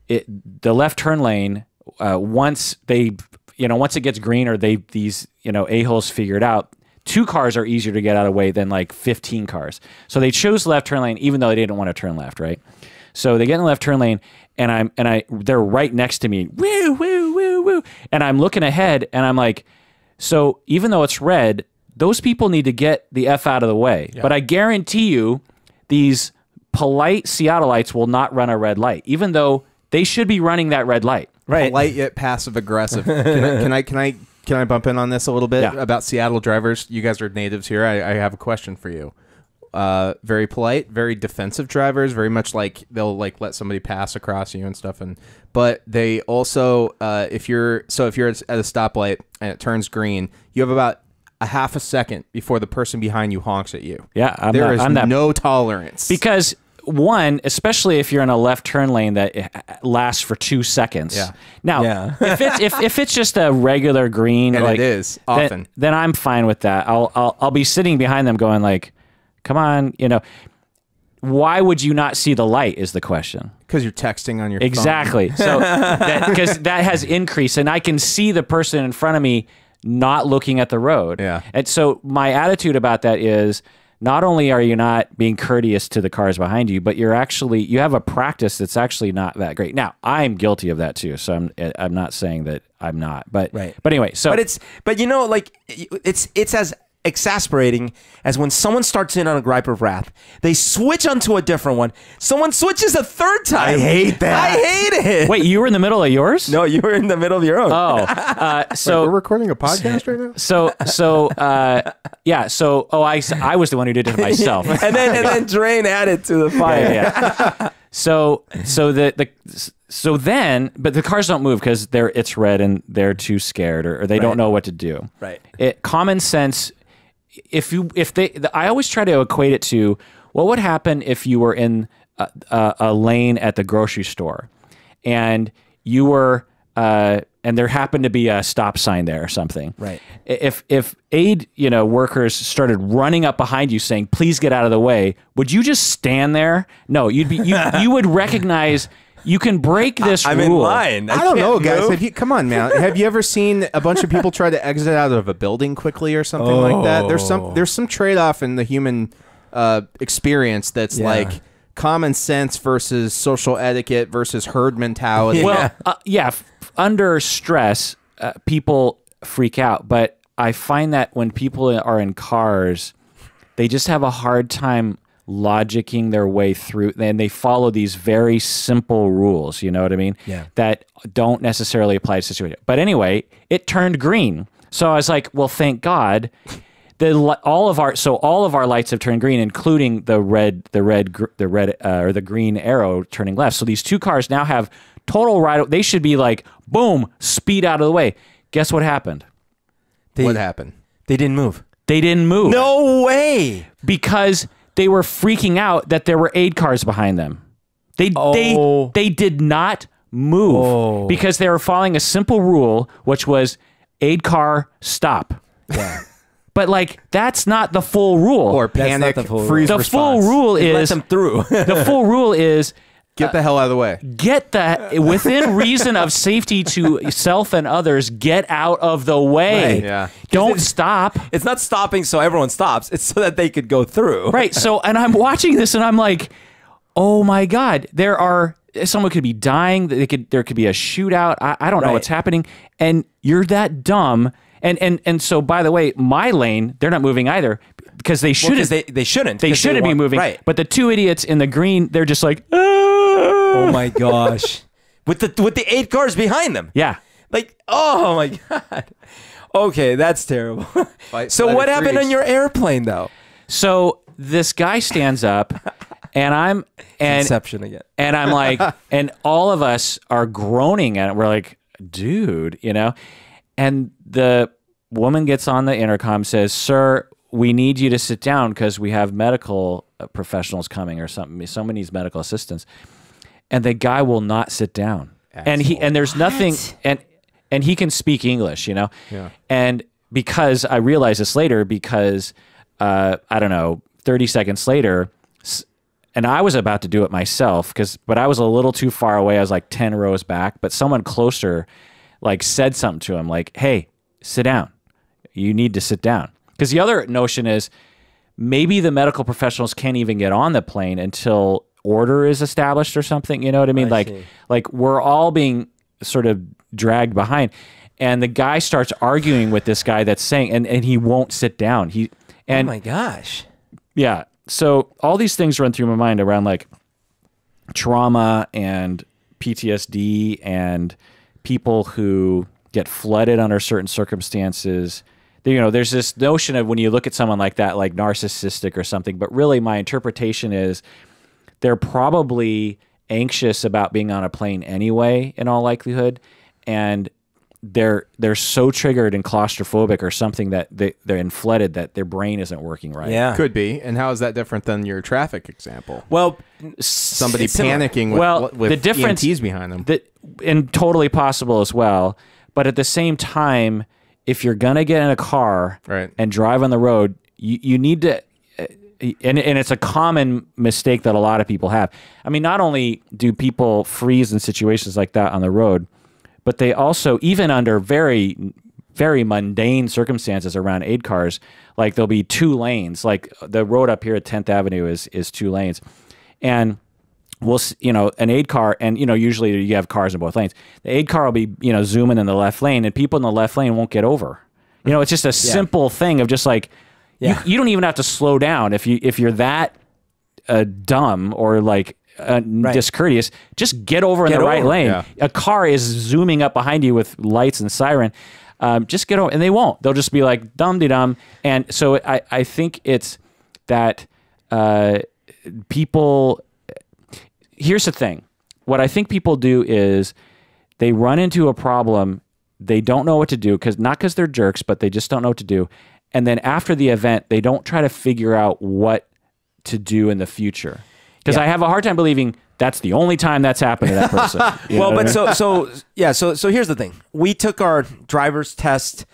the left turn lane, once it gets green or these a-holes figured out, 2 cars are easier to get out of the way than like 15 cars. So they chose the left turn lane even though they didn't want to turn left, right? So they get in the left turn lane, and they're right next to me. Woo, woo, woo, woo. And I'm looking ahead, and I'm like, so even though it's red, those people need to get the F out of the way. Yeah. But I guarantee you, these polite Seattleites will not run a red light, even though they should be running that red light. Right. Polite yet passive aggressive. Can I bump in on this a little bit about Seattle drivers? You guys are natives here. I have a question for you. Very polite, very defensive drivers, very much like they'll like let somebody pass across you and stuff. But they also, if you're at a stoplight and it turns green, you have about a half a second before the person behind you honks at you. Yeah, there is no tolerance. Because one, especially if you're in a left turn lane that lasts for 2 seconds. Yeah. Now, if it's just a regular green, and like, it is often, then I'm fine with that. I'll be sitting behind them, going like, "Come on," why would you not see the light is the question. Because you're texting on your Exactly. So because that has increased, and I can see the person in front of me not looking at the road. Yeah. And so my attitude about that is, not only are you not being courteous to the cars behind you, but you have a practice that's actually not that great. Now, I'm guilty of that too, so I'm not saying that I'm not. But Right. But anyway, so but you know, like it's as exasperating as when someone starts in on a gripe of wrath, they switch onto a different one. Someone switches a third time. I hate that. I hate it. wait, you were in the middle of yours? No, you were in the middle of your own. Oh, so we're recording a podcast right now. I was the one who did it to myself. and then Drane added to the fire. Yeah. So then, but the cars don't move because it's red and they're too scared or they don't know what to do. Right. Common sense. I always try to equate it to what would happen if you were in a lane at the grocery store, and you were and there happened to be a stop sign there or something. Right. If aid workers started running up behind you saying, "Please get out of the way," would you just stand there? No, you would recognize. You can break this rule. I'm in line. I don't know, guys. Come on, man. Have you ever seen a bunch of people try to exit out of a building quickly or something like that? There's some trade-off in the human experience that's like common sense versus social etiquette versus herd mentality. Well, under stress, people freak out. But I find that when people are in cars, they just have a hard time logicking their way through, and they follow these very simple rules, you know what I mean? Yeah. That don't necessarily apply to the situation. But anyway, it turned green. So I was like, well, thank God. All of our lights have turned green, including the green arrow turning left. So these two cars now have total right. They should be like, boom, speed out of the way. Guess what happened? What happened? They didn't move. They didn't move. No way. Because they were freaking out that there were aid cars behind them. They did not move because they were following a simple rule, which was aid car stop. Yeah. But like that's not the full rule. Or panic, freeze the response. full rule is let them through. the full rule is get the hell out of the way. Get within reason of safety to self and others. Get out of the way. Right. Yeah. Don't stop. It's not stopping so everyone stops. It's so that they could go through. Right. So, and I'm watching this and I'm like, oh my God, someone could be dying. There could be a shootout. I don't know what's happening. And you're that dumb. And so, by the way, my lane, they're not moving either because they shouldn't. They shouldn't. They shouldn't be moving. Right. But the two idiots in the green, they're just like, oh my gosh, with the 8 cars behind them. Yeah. Like, oh my God. Okay, that's terrible. So what happened on your airplane though? So this guy stands up, and Inception again. And I'm like, and all of us are groaning at it. We're like, dude, And the woman gets on the intercom, says, "Sir, we need you to sit down because we have medical professionals coming or something. Someone needs medical assistance." And the guy will not sit down. Asshole. And there's nothing, and he can speak English, Yeah. And because I realized this later, because I don't know, 30 seconds later, and I was about to do it myself, but I was a little too far away. I was like 10 rows back, but someone closer like said something to him like, "Hey, sit down. You need to sit down." Because the other notion is maybe the medical professionals can't even get on the plane until order is established or something. You know what I mean? Like we're all being sort of dragged behind. And the guy starts arguing with this guy that's saying, and he won't sit down. Oh my gosh. Yeah. So all these things run through my mind around like trauma and PTSD and people who get flooded under certain circumstances. There's this notion of when you look at someone like that, like narcissistic or something, but really my interpretation is they're probably anxious about being on a plane anyway, in all likelihood, and they're so triggered and claustrophobic or something that they're in flooded that their brain isn't working right. Yeah. Could be. And how is that different than your traffic example? Well, Somebody it's similar. panicking with the difference EMTs behind them. And totally possible as well. But at the same time, if you're gonna get in a car Right. and drive on the road, you need to and it's a common mistake that a lot of people have. I mean, not only do people freeze in situations like that on the road, but they also, even under very, very mundane circumstances around aid cars, like there'll be 2 lanes. Like the road up here at 10th Avenue is 2 lanes, and an aid car, and usually you have cars in both lanes. The aid car will be zooming in the left lane, and people in the left lane won't get over. It's just a simple thing of just like. Yeah. You don't even have to slow down if you're that dumb or like discourteous. Just get over in the right lane. Yeah. A car is zooming up behind you with lights and siren. Just get over, and they won't. They'll just be like dum-de-dum. And so I think it's that people. Here's the thing. What I think people do is they run into a problem. They don't know what to do not because they're jerks, but they just don't know what to do. And then after the event, they don't try to figure out what to do in the future. Because I have a hard time believing that's the only time that's happened to that person. So here's the thing. We took our driver's test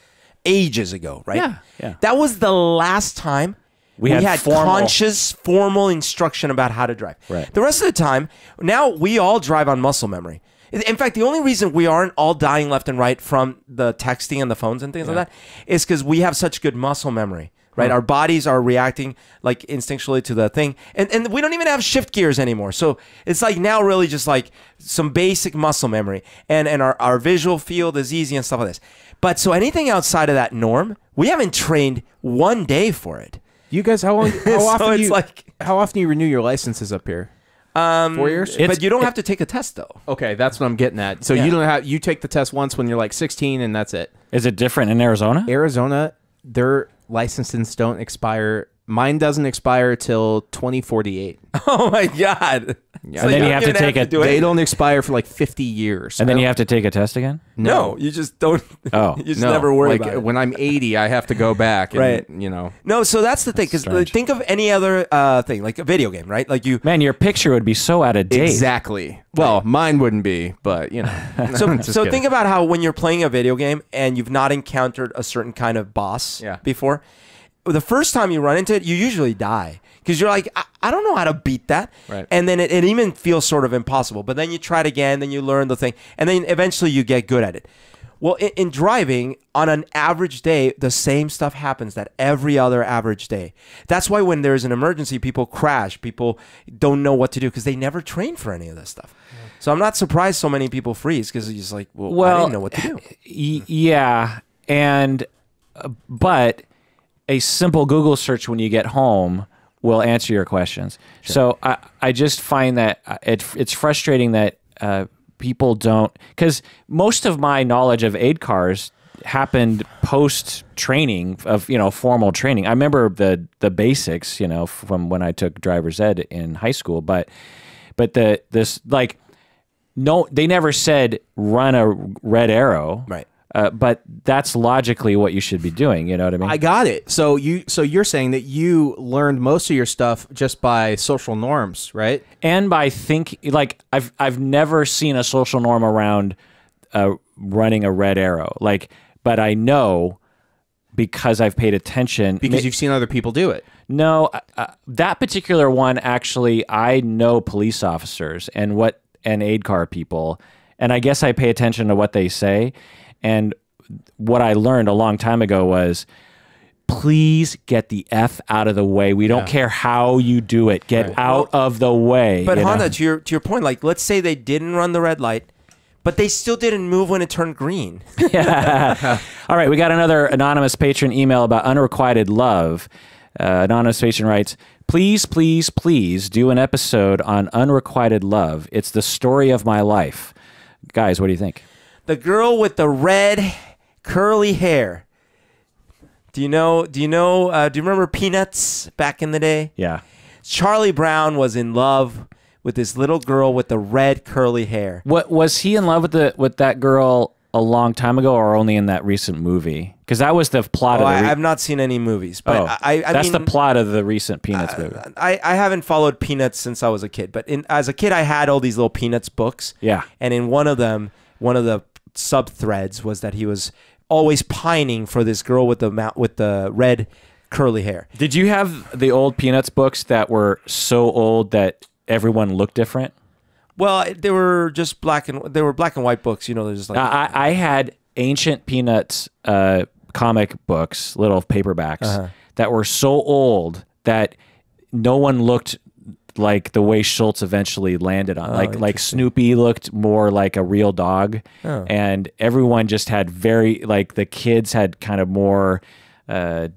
ages ago, right? Yeah. That was the last time we had conscious, formal instruction about how to drive. Right. The rest of the time, now we all drive on muscle memory. In fact, the only reason we aren't all dying left and right from the texting and the phones and things like that is because we have such good muscle memory, right? Our bodies are reacting like instinctually to the thing. And we don't even have shift gears anymore. So it's like now really just like some basic muscle memory. And our visual field is easy and stuff like this. But so anything outside of that norm, we haven't trained one day for it. You guys, how often do you renew your licenses up here? 4 years? But you don't have to take a test though. Okay, that's what I'm getting at. So you take the test once when you're like 16 and that's it. Is it different in Arizona? Arizona, their licenses don't expire. Mine doesn't expire till 2048. Oh my God. Yeah. So and then you have to take it. They don't expire for like 50 years. And then you have to take a test again? No, you just don't. Oh. You just never worry about it. When I'm 80, I have to go back. And, right. No, so that's the thing. Because think of any other thing, like a video game, right? Like Man, your picture would be so out of date. Exactly. Well, mine wouldn't be, but So think about how when you're playing a video game and you've not encountered a certain kind of boss before, the first time you run into it, you usually die. Because you're like, I don't know how to beat that. Right. And then it even feels sort of impossible. But then you try it again, then you learn the thing. And then eventually you get good at it. Well, in driving, on an average day, the same stuff happens that every other average day. That's why when there's an emergency, people crash. People don't know what to do because they never train for any of this stuff. So I'm not surprised so many people freeze because it's just like, well, I didn't know what to do. Yeah. But a simple Google search when you get home will answer your questions. Sure. So I just find that it's frustrating that people don't, because most of my knowledge of aid cars happened post training of formal training. I remember the basics from when I took driver's ed in high school, but they never said run a red arrow, right? But that's logically what you should be doing. You know what I mean? I got it. So you're saying that you learned most of your stuff just by social norms, right? And by I've never seen a social norm around running a red arrow. But I know because I've paid attention. Because you've seen other people do it. No, that particular one actually, I know police officers and aid car people, and I guess I pay attention to what they say. And what I learned a long time ago was, please get the F out of the way. We don't care how you do it. Get out of the way. But Honda, to your point, like let's say they didn't run the red light, but they still didn't move when it turned green. Yeah. All right, we got another anonymous patron email about unrequited love. Anonymous patron writes, please, please, please do an episode on unrequited love. It's the story of my life. Guys, what do you think? The girl with the red curly hair. Do you remember Peanuts back in the day? Yeah. Charlie Brown was in love with this little girl with the red curly hair. What was he in love with that girl a long time ago, or only in that recent movie? Because that was the plot of the I've not seen any movies, but that's the plot of the recent Peanuts movie. I haven't followed Peanuts since I was a kid, but as a kid I had all these little Peanuts books. Yeah. And in one of them, one of the sub threads was that he was always pining for this girl with the red curly hair. Did you have the old Peanuts books that were so old that everyone looked different? Well, they were just black and white books. You know, they're just like I had ancient Peanuts comic books, little paperbacks that were so old that no one looked like the way Schultz eventually landed on. Like Snoopy looked more like a real dog, and everyone just had the kids had kind of more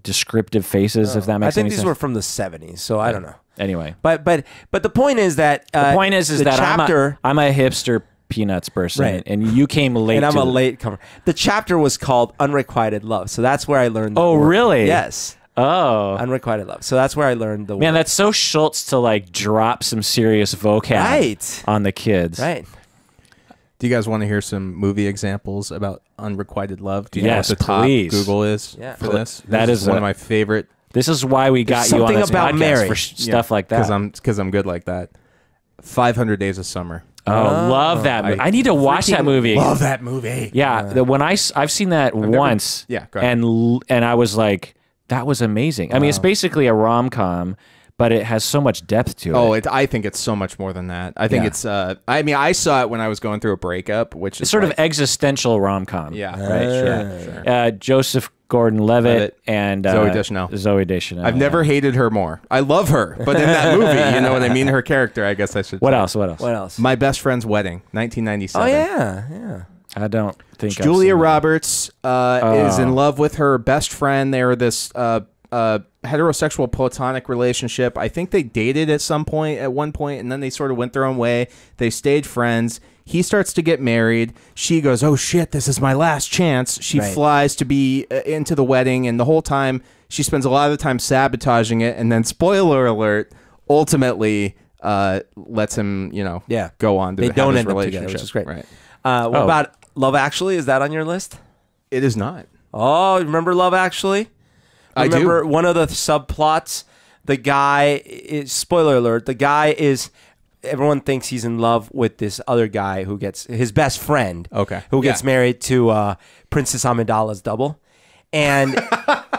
descriptive faces. If that makes I think any these sense. were from the 70s, so I don't know. Anyway, But the point is that the point is the that chapter, I'm a hipster Peanuts person, Right. and you came late. and I'm to a late comer. The chapter was called Unrequited Love, so that's where I learned. Oh, word. really? Yes, Oh, Unrequited Love. So that's where I learned the man, word. that's so Schultz to like drop some serious vocab Right. on the kids. Right. Do you guys want to hear some movie examples about unrequited love? Do you Yes, know what the top please. Google is Yeah. for this? That This is one a- of my favorite. This is why we got you on something this about podcast Mary. for stuff like that. Because I'm good like that. 500 Days of Summer. Oh, love that movie. I need to watch that movie. Love that movie. Yeah, I've seen that once. Yeah, go ahead. and I was like, that was amazing. I mean, it's basically a rom-com, but it has so much depth to it. Oh, I think it's so much more than that. I think Yeah. it's. I mean, I saw it when I was going through a breakup, which is it's sort like, of existential rom-com. Yeah, right. sure. Joseph Gordon-Levitt and Zooey Deschanel. Zooey Deschanel. I've never hated her more. I love her, but in that movie, you know what I mean. Her character, I guess I should. What say. else? What else? What else? My Best Friend's Wedding, 1997. Oh yeah. I don't think I've Julia seen that. Roberts is in love with her best friend. They're this heterosexual platonic relationship. I think they dated at one point, and then they sort of went their own way. They stayed friends. He starts to get married. She goes, "Oh shit, this is my last chance." She Right. flies to be into the wedding, and the whole time she spends a lot of the time sabotaging it. And then, spoiler alert, ultimately lets him, Yeah. go on to They have don't his end up relationship. together, which is great. Right? What about Love Actually? Is that on your list? It is not. Oh, remember Love Actually? I do. Remember one of the subplots? The guy is, spoiler alert, the guy is, everyone thinks he's in love with this other guy who gets, his best friend. Okay. Who gets Yeah. married to Princess Amidala's double. And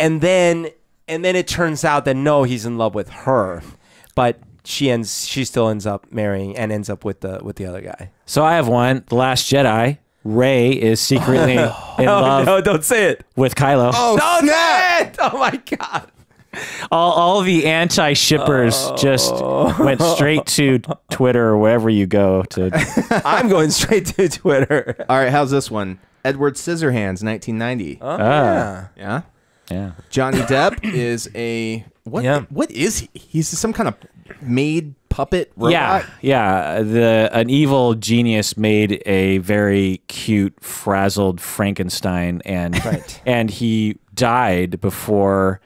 and then it turns out that no, he's in love with her. But she still ends up marrying and ends up with the other guy. So I have one. The Last Jedi. Rey is secretly in love No, don't say it. with Kylo. Oh, snap! Oh my God. All the anti-shippers just went straight to Twitter or wherever you go to. I'm going straight to Twitter. All right, how's this one? Edward Scissorhands, 1990. Yeah. Yeah. Yeah. Johnny Depp is a what? Yeah. What is he? He's some kind of made puppet robot. Yeah. An evil genius made a very cute, frazzled Frankenstein, and and he died before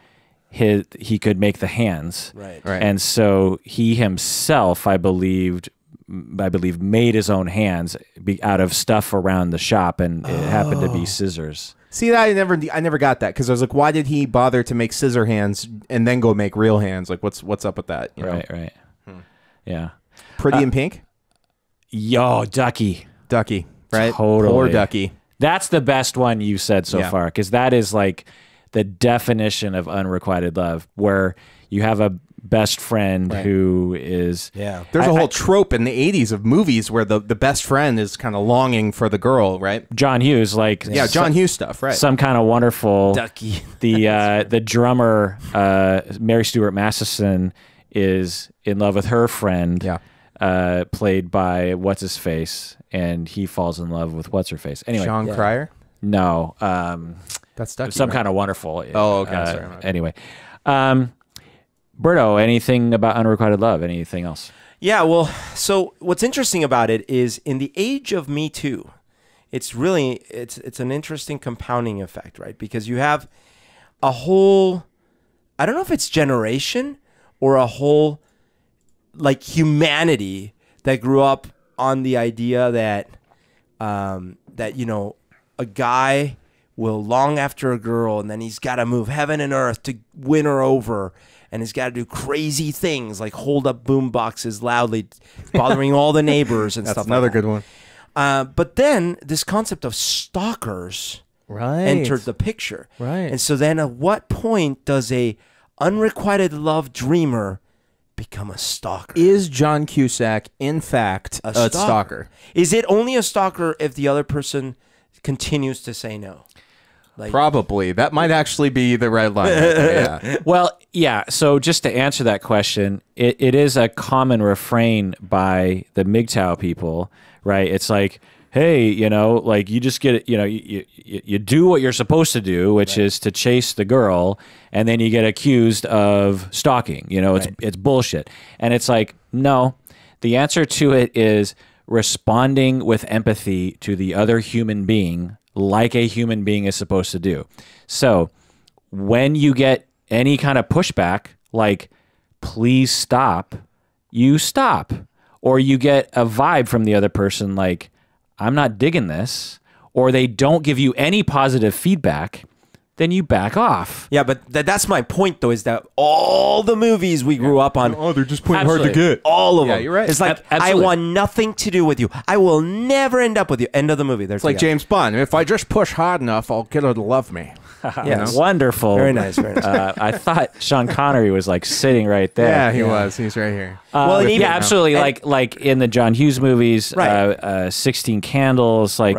he could make the hands. Right. And so he himself, I believe, made his own hands out of stuff around the shop, and it happened to be scissors. See, that I never got that because I was like, why did he bother to make scissor hands and then go make real hands? Like, what's up with that? You know? Right. Yeah. Pretty in Pink, Yo, Ducky. Ducky, right? Totally. Poor Ducky. That's the best one you've said so Yeah. far, because that is like the definition of unrequited love, where you have a best friend who is There's a whole trope in the 80s of movies where the best friend is kind of longing for the girl, right? John Hughes, like John Hughes stuff, right? some kind of wonderful Ducky. the drummer Mary Stuart Masterson is in love with her friend, played by what's his face, and he falls in love with what's her face. Anyway, Sean Cryer. no, That's Ducky. some right? kind of wonderful. Oh, okay, sorry. Anyway, Berto, anything about unrequited love? Anything else? Yeah, well, so what's interesting about it is in the age of Me Too, it's an interesting compounding effect, right? Because you have a whole, I don't know if it's generation or a whole like humanity that grew up on the idea that a guy will long after a girl, and then he's got to move heaven and earth to win her over, and he's got to do crazy things like hold up boom boxes loudly, bothering all the neighbors and That's stuff. another like that. good one. But then this concept of stalkers Right. entered the picture. Right. And so then at what point does a unrequited love dreamer become a stalker? Is John Cusack, in fact, a stalker? Is it only a stalker if the other person continues to say no? Like, Probably. That might actually be the red line. Yeah. Well, yeah. So just to answer that question, it is a common refrain by the MGTOW people, right? It's like, hey, you know, like you just get it, you know, you do what you're supposed to do, which is to chase the girl, and then you get accused of stalking. You know, it's bullshit. And it's like, no, the answer to it is responding with empathy to the other human being like a human being is supposed to do. So when you get any kind of pushback, like, please stop, you stop. Or you get a vibe from the other person like, I'm not digging this, or they don't give you any positive feedback, then you back off. Yeah, but that's my point, though, is that all the movies we grew up on, Oh, they're just playing hard to get. all of them. Yeah, you're right. It's like, I Absolutely. want nothing to do with you. I will never end up with you. End of the movie. It's like James Bond. If I just push hard enough, I'll get her to love me. Yes. Wonderful. Very nice, very nice. I thought Sean Connery was like sitting right there. Yeah, he was. He's right here. Well, and even- yeah, absolutely. and- like in the John Hughes movies, Right. 16 Candles, like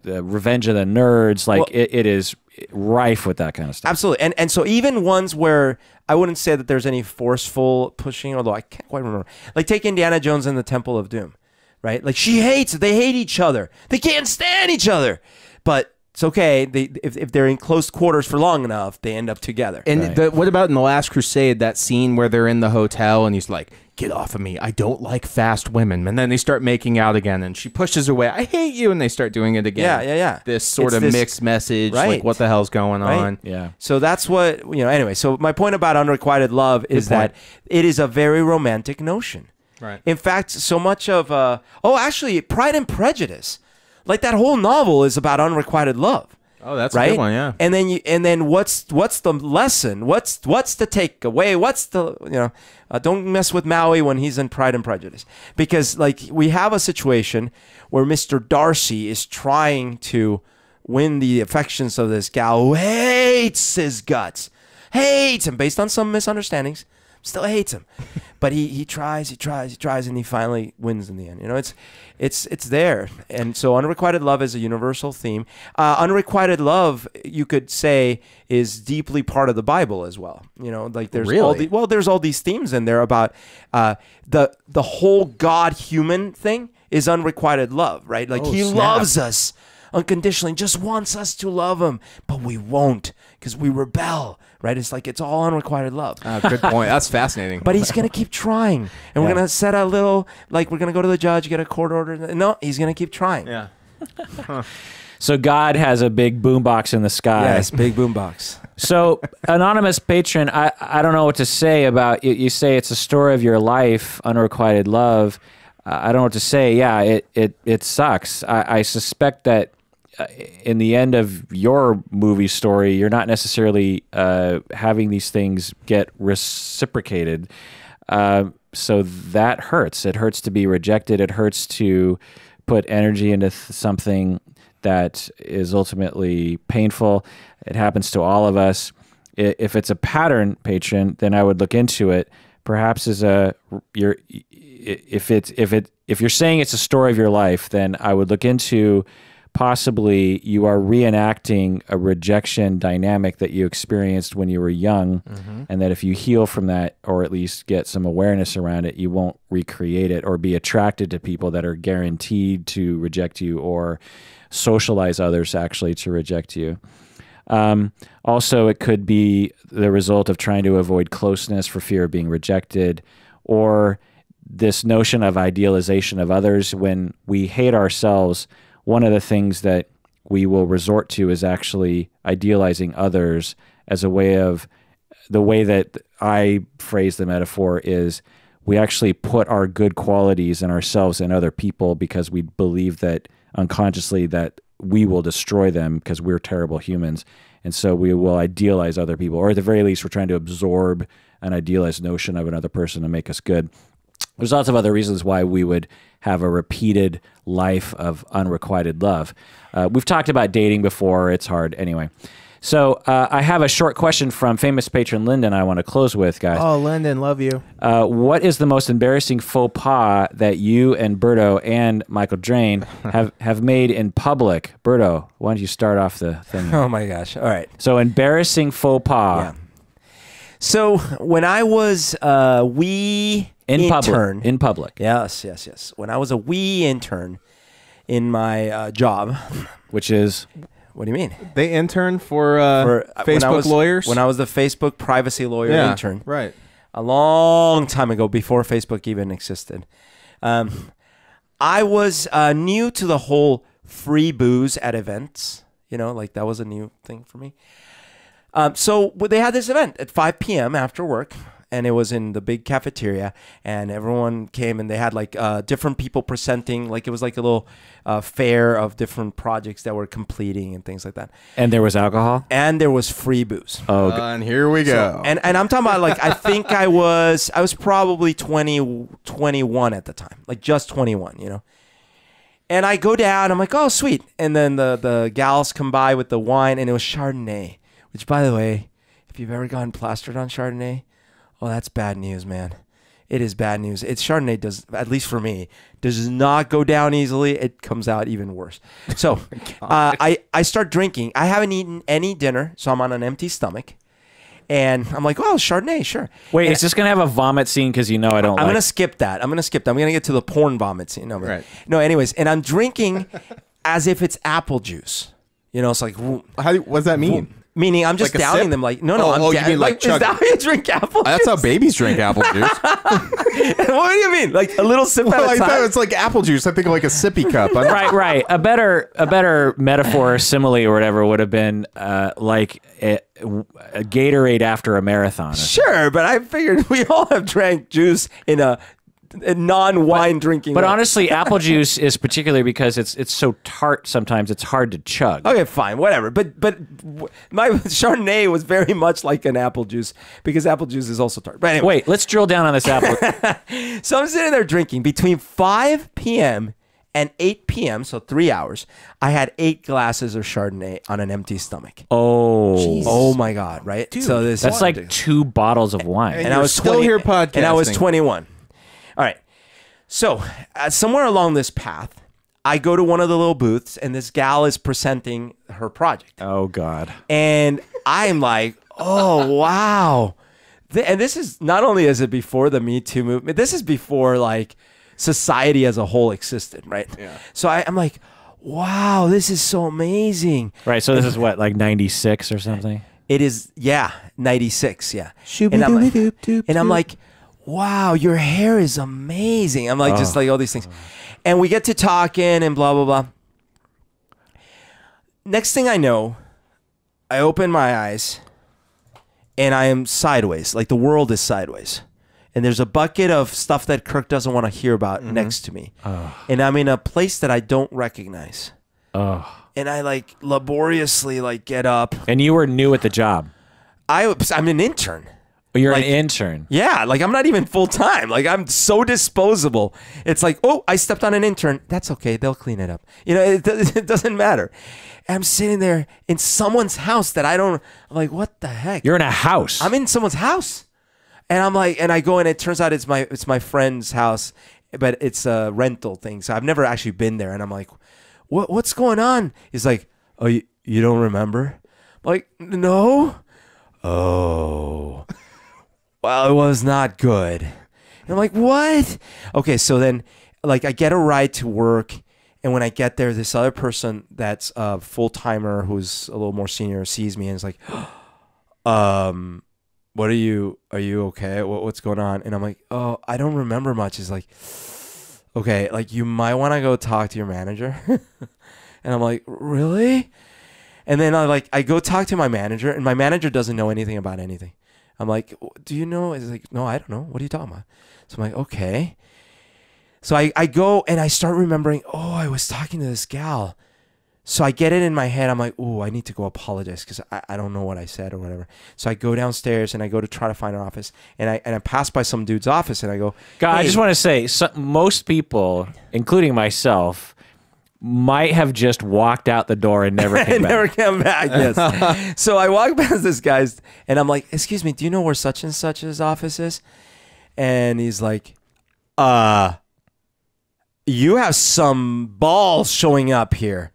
Revenge of the Nerds, like Well- it is rife with that kind of stuff. Absolutely. And so even ones where I wouldn't say that there's any forceful pushing, although I can't quite remember. Like take Indiana Jones and the Temple of Doom, right? Like they hate each other. They can't stand each other. But it's okay. If they're in close quarters for long enough, they end up together. And what about in The Last Crusade, that scene where they're in the hotel and he's like, get off of me. I don't like fast women. And then they start making out again and she pushes away. I hate you. And they start doing it again. Yeah. This sort of mixed message. Right. Like, what the hell's going on? Yeah. So that's what, anyway. So my point about unrequited love is that it is a very romantic notion. Right. In fact, so much of, actually, Pride and Prejudice. Like that whole novel is about unrequited love. Oh, that's right? a good one, yeah. And then what's the lesson? What's the takeaway? What's the don't mess with Maui when he's in Pride and Prejudice, because like we have a situation where Mr. Darcy is trying to win the affections of this gal who hates his guts, hates him based on some misunderstandings. Still hates him, but he tries, and he finally wins in the end. It's there, and so unrequited love is a universal theme. Unrequited love, you could say, is deeply part of the Bible as well. Like there's there's all these themes in there about the whole God-human thing is unrequited love, right? Like he loves us unconditionally, just wants us to love him, but we won't because we rebel. Right? It's like it's all unrequited love. Good point. That's fascinating. But he's going to keep trying. And we're going to set a little, like we're going to go to the judge, get a court order. No, he's going to keep trying. Yeah. So God has a big boombox in the sky. Yes, big boombox. So, anonymous patron, I don't know what to say about you. You say it's a story of your life, unrequited love. I don't know what to say. Yeah, it sucks. I suspect that in the end of your movie story, you're not necessarily having these things get reciprocated. So that hurts. It hurts to be rejected. It hurts to put energy into something that is ultimately painful. It happens to all of us. If it's a pattern, patron, then I would look into it. Perhaps if you're saying it's a story of your life, then I would look into possibly you are reenacting a rejection dynamic that you experienced when you were young, and that if you heal from that, or at least get some awareness around it, you won't recreate it or be attracted to people that are guaranteed to reject you or socialize others actually to reject you. Also, it could be the result of trying to avoid closeness for fear of being rejected, or this notion of idealization of others. When we hate ourselves, one of the things that we will resort to is actually idealizing others as a way of, the way that I phrase the metaphor is, we actually put our good qualities and ourselves in other people because we believe that unconsciously that we will destroy them because we're terrible humans. And so we will idealize other people, or at the very least, we're trying to absorb an idealized notion of another person to make us good. There's lots of other reasons why we would have a repeated life of unrequited love. We've talked about dating before. It's hard. Anyway, So I have a short question from famous patron Lyndon I want to close with, guys. Oh, Lyndon, love you. What is the most embarrassing faux pas that you and Berto and Michael Drane have made in public? Berto, why don't you start off the thing? Oh my gosh! All right. So embarrassing faux pas. Yeah. So when I was a wee intern in public. Yes. When I was a wee intern in my job, Which is what do you mean? They intern for Facebook lawyers? When I was the Facebook privacy lawyer intern. Right. A long time ago, before Facebook even existed. I was new to the whole free booze at events. You know, like that was a new thing for me. So they had this event at 5 p.m. after work, and it was in the big cafeteria, and everyone came, and they had like different people presenting, like it was like a little fair of different projects that were completing and things like that. And there was alcohol? And there was free booze. Oh, and here we go. So, and I'm talking about like, I think I was probably 21 at the time, like just 21, you know. And I go down, I'm like, oh, sweet. And then the gals come by with the wine, and it was Chardonnay. Which, by the way, if you've ever gotten plastered on Chardonnay, oh, that's bad news, man. It is bad news. Chardonnay does, at least for me, does not go down easily. It comes out even worse. So I start drinking. I haven't eaten any dinner, so I'm on an empty stomach. And I'm like, oh, Chardonnay, sure. wait, and is this going to have a vomit scene because you know I don't I'm like going to skip that. I'm going to get to the porn vomit scene. No, Right. No, anyways. And I'm drinking as if it's apple juice. You know, it's like... What does that mean? Meaning, I'm just Like a downing sip? them like, no, Oh, I'm you mean like is that how you drink apple juice? That's how babies drink apple juice. What do you mean? Like a little sip Well, at I a thought time? it's like apple juice. I think of like a sippy cup. right. A better metaphor, or simile, or whatever would have been like a Gatorade after a marathon. Sure, but I figured we all have drank juice in a non-wine drinking But way. honestly, apple juice is particularly because it's so tart. Sometimes it's hard to chug. Okay, fine, whatever. But my Chardonnay was very much like an apple juice because apple juice is also tart. But anyway. Wait, let's drill down on this apple. So I'm sitting there drinking between 5 p.m. and 8 p.m., so 3 hours. I had 8 glasses of Chardonnay on an empty stomach. Oh, Oh my God, right? Dude, so this that's is like ridiculous. 2 bottles of wine. And I you're was still 20 here podcasting. And I was 21. All right. So somewhere along this path, I go to one of the little booths, and this gal is presenting her project. Oh God. And I'm like, oh, wow. And this is not only is it before the Me Too movement, this is before like society as a whole existed, right? Yeah. So I'm like, wow, this is so amazing. Right. So this is what, like 96 or something. It is, yeah, 96, yeah. And I'm like, wow, your hair is amazing. I'm like, just like all these things. And we get to talking and blah, blah, blah. Next thing I know, I open my eyes and I am sideways. Like the world is sideways. And there's a bucket of stuff that Kirk doesn't want to hear about next to me. And I'm in a place that I don't recognize. And I like laboriously like get up. And you were new at the job. I'm an intern. You're Like- an intern. Yeah, like I'm not even full time. Like I'm so disposable. It's like, oh, I stepped on an intern. That's okay. They'll clean it up. You know, it doesn't matter. And I'm sitting there in someone's house that I don't. I'm like, what the heck? You're in a house. I'm in someone's house, and I'm like, and I go in. It turns out it's my friend's house, but it's a rental thing. So I've never actually been there. And I'm like, what's going on? He's like, oh, you don't remember? I'm like, no. Oh. Well, it was not good. And I'm like, what? Okay, so then, like, I get a ride to work, and when I get there, this other person that's a full-timer who's a little more senior sees me and is like, what are you okay? What's going on? And I'm like, oh, I don't remember much. He's like, okay, like, you might want to go talk to your manager. And I'm like, really? And then I go talk to my manager, and my manager doesn't know anything about anything. I'm like, do you know? He's like, no, I don't know. What are you talking about? So I'm like, okay. So I go and I start remembering, oh, I was talking to this gal. So I get it in my head. I'm like, oh, I need to go apologize because I don't know what I said or whatever. So I go downstairs and I go to try to find her office. And I pass by some dude's office and I go, God, I hey. just want to say, most people, including myself, might have just walked out the door and never came back. Never came back. Yes. So I walk past this guy's, and I'm like, "Excuse me, do you know where such and such's office is?" And he's like, you have some balls showing up here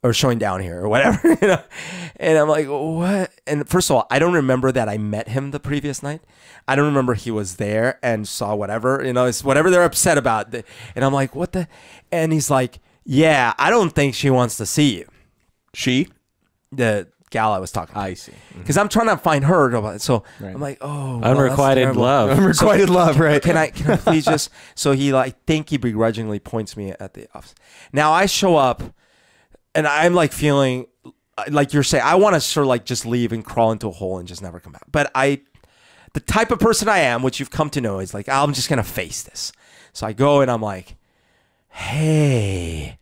or showing down here or whatever, you know? And I'm like, what? And first of all, I don't remember that I met him the previous night. I don't remember he was there and saw whatever, you know, it's whatever they're upset about. And I'm like, what the? And he's like, yeah, I don't think she wants to see you. She? The gal I was talking to. I see. Because I'm trying to find her. So I'm like, oh. Unrequited love. Unrequited love, right? Can I please just? So he think he begrudgingly points me at the office. Now I show up, and I'm like feeling like you're saying I want to sort of like just leave and crawl into a hole and just never come back. But the type of person I am, which you've come to know, is like I'm just gonna face this. So I go and I'm like, hey.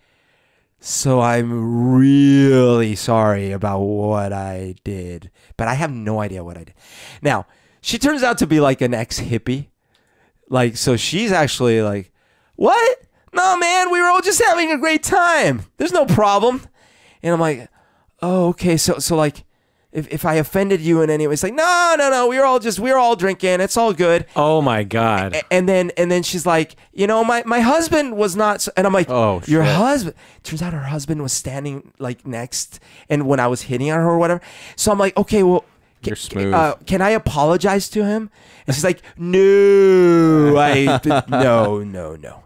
So I'm really sorry about what I did, but I have no idea what I did. Now, she turns out to be like an ex-hippie. Like, so she's actually like, what? No, man, we were all just having a great time. There's no problem. And I'm like, oh, okay. So like, if I offended you in any way, it's like, no, we were all drinking. It's all good. Oh my God. And then she's like, you know, my husband was not, and I'm like, oh, your shit. husband. Turns out her husband was standing like next, and when I was hitting on her or whatever. So I'm like, okay, well, You're smooth. Can I apologize to him? And she's like, no, no.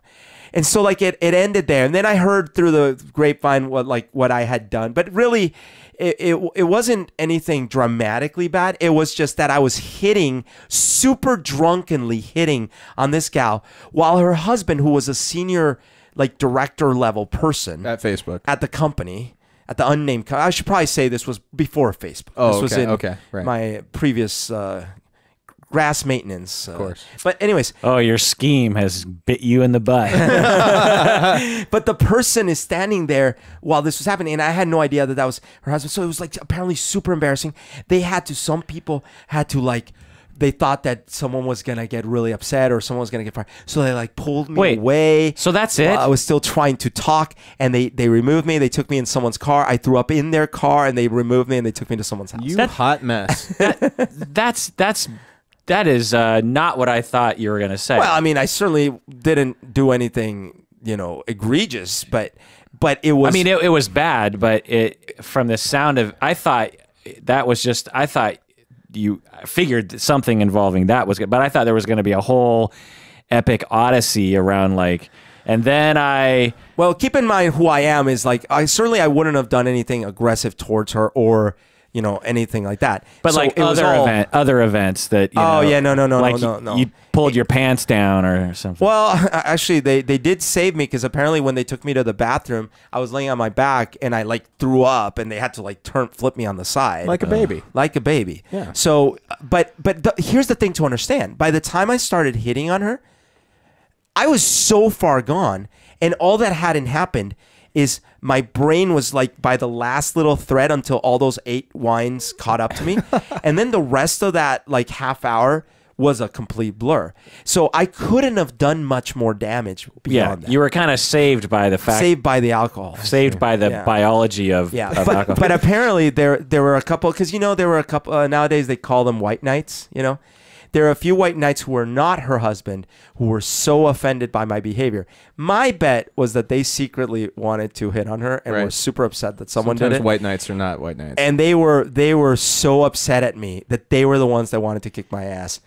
And so like it ended there. And then I heard through the grapevine what I had done, but really it wasn't anything dramatically bad. It was just that I was super drunkenly hitting on this gal while her husband, who was a senior like director level person At Facebook. at the company, at the unnamed I should probably say this was before Facebook. Oh, this okay, was in right. my previous grass maintenance. Of course. But anyways. Oh, your scheme has bit you in the butt. But the person is standing there while this was happening, and I had no idea that was her husband. So it was like apparently super embarrassing. Some people had to like, they thought that someone was going to get really upset or someone was going to get fired. So they like pulled me away. So that's it? I was still trying to talk, and they removed me. They took me in someone's car. I threw up in their car, and they removed me, and they took me to someone's house. You hot mess. That is not what I thought you were going to say. Well, I mean, I certainly didn't do anything, you know, egregious, but it was. I mean, it was bad, but from the sound of, I thought you figured something involving that was good, but I thought there was going to be a whole epic odyssey around like, and then Well, keep in mind who I am is like, I wouldn't have done anything aggressive towards her or, you know, anything like that. But so like other events that, you know, yeah, no, like no. You pulled your pants down or something. Well, actually, they did save me because apparently when they took me to the bathroom, I was laying on my back and I like threw up and they had to like flip me on the side. Like a baby. Like a baby. Yeah. So, but here's the thing to understand. By the time I started hitting on her, I was so far gone, and all that hadn't happened is my brain was like by the last little thread until all those 8 wines caught up to me. And then the rest of that like half hour was a complete blur. So I couldn't have done much more damage beyond that. You were kind of saved by the fact. Saved by the alcohol. Saved by the biology of alcohol. But apparently there were a couple, because, you know, there were a couple, nowadays they call them white knights, you know. There are a few white knights who were not her husband who were so offended by my behavior. My bet was that they secretly wanted to hit on her and were super upset that someone did it. White knights are not white knights. And they were so upset at me that they were the ones that wanted to kick my ass.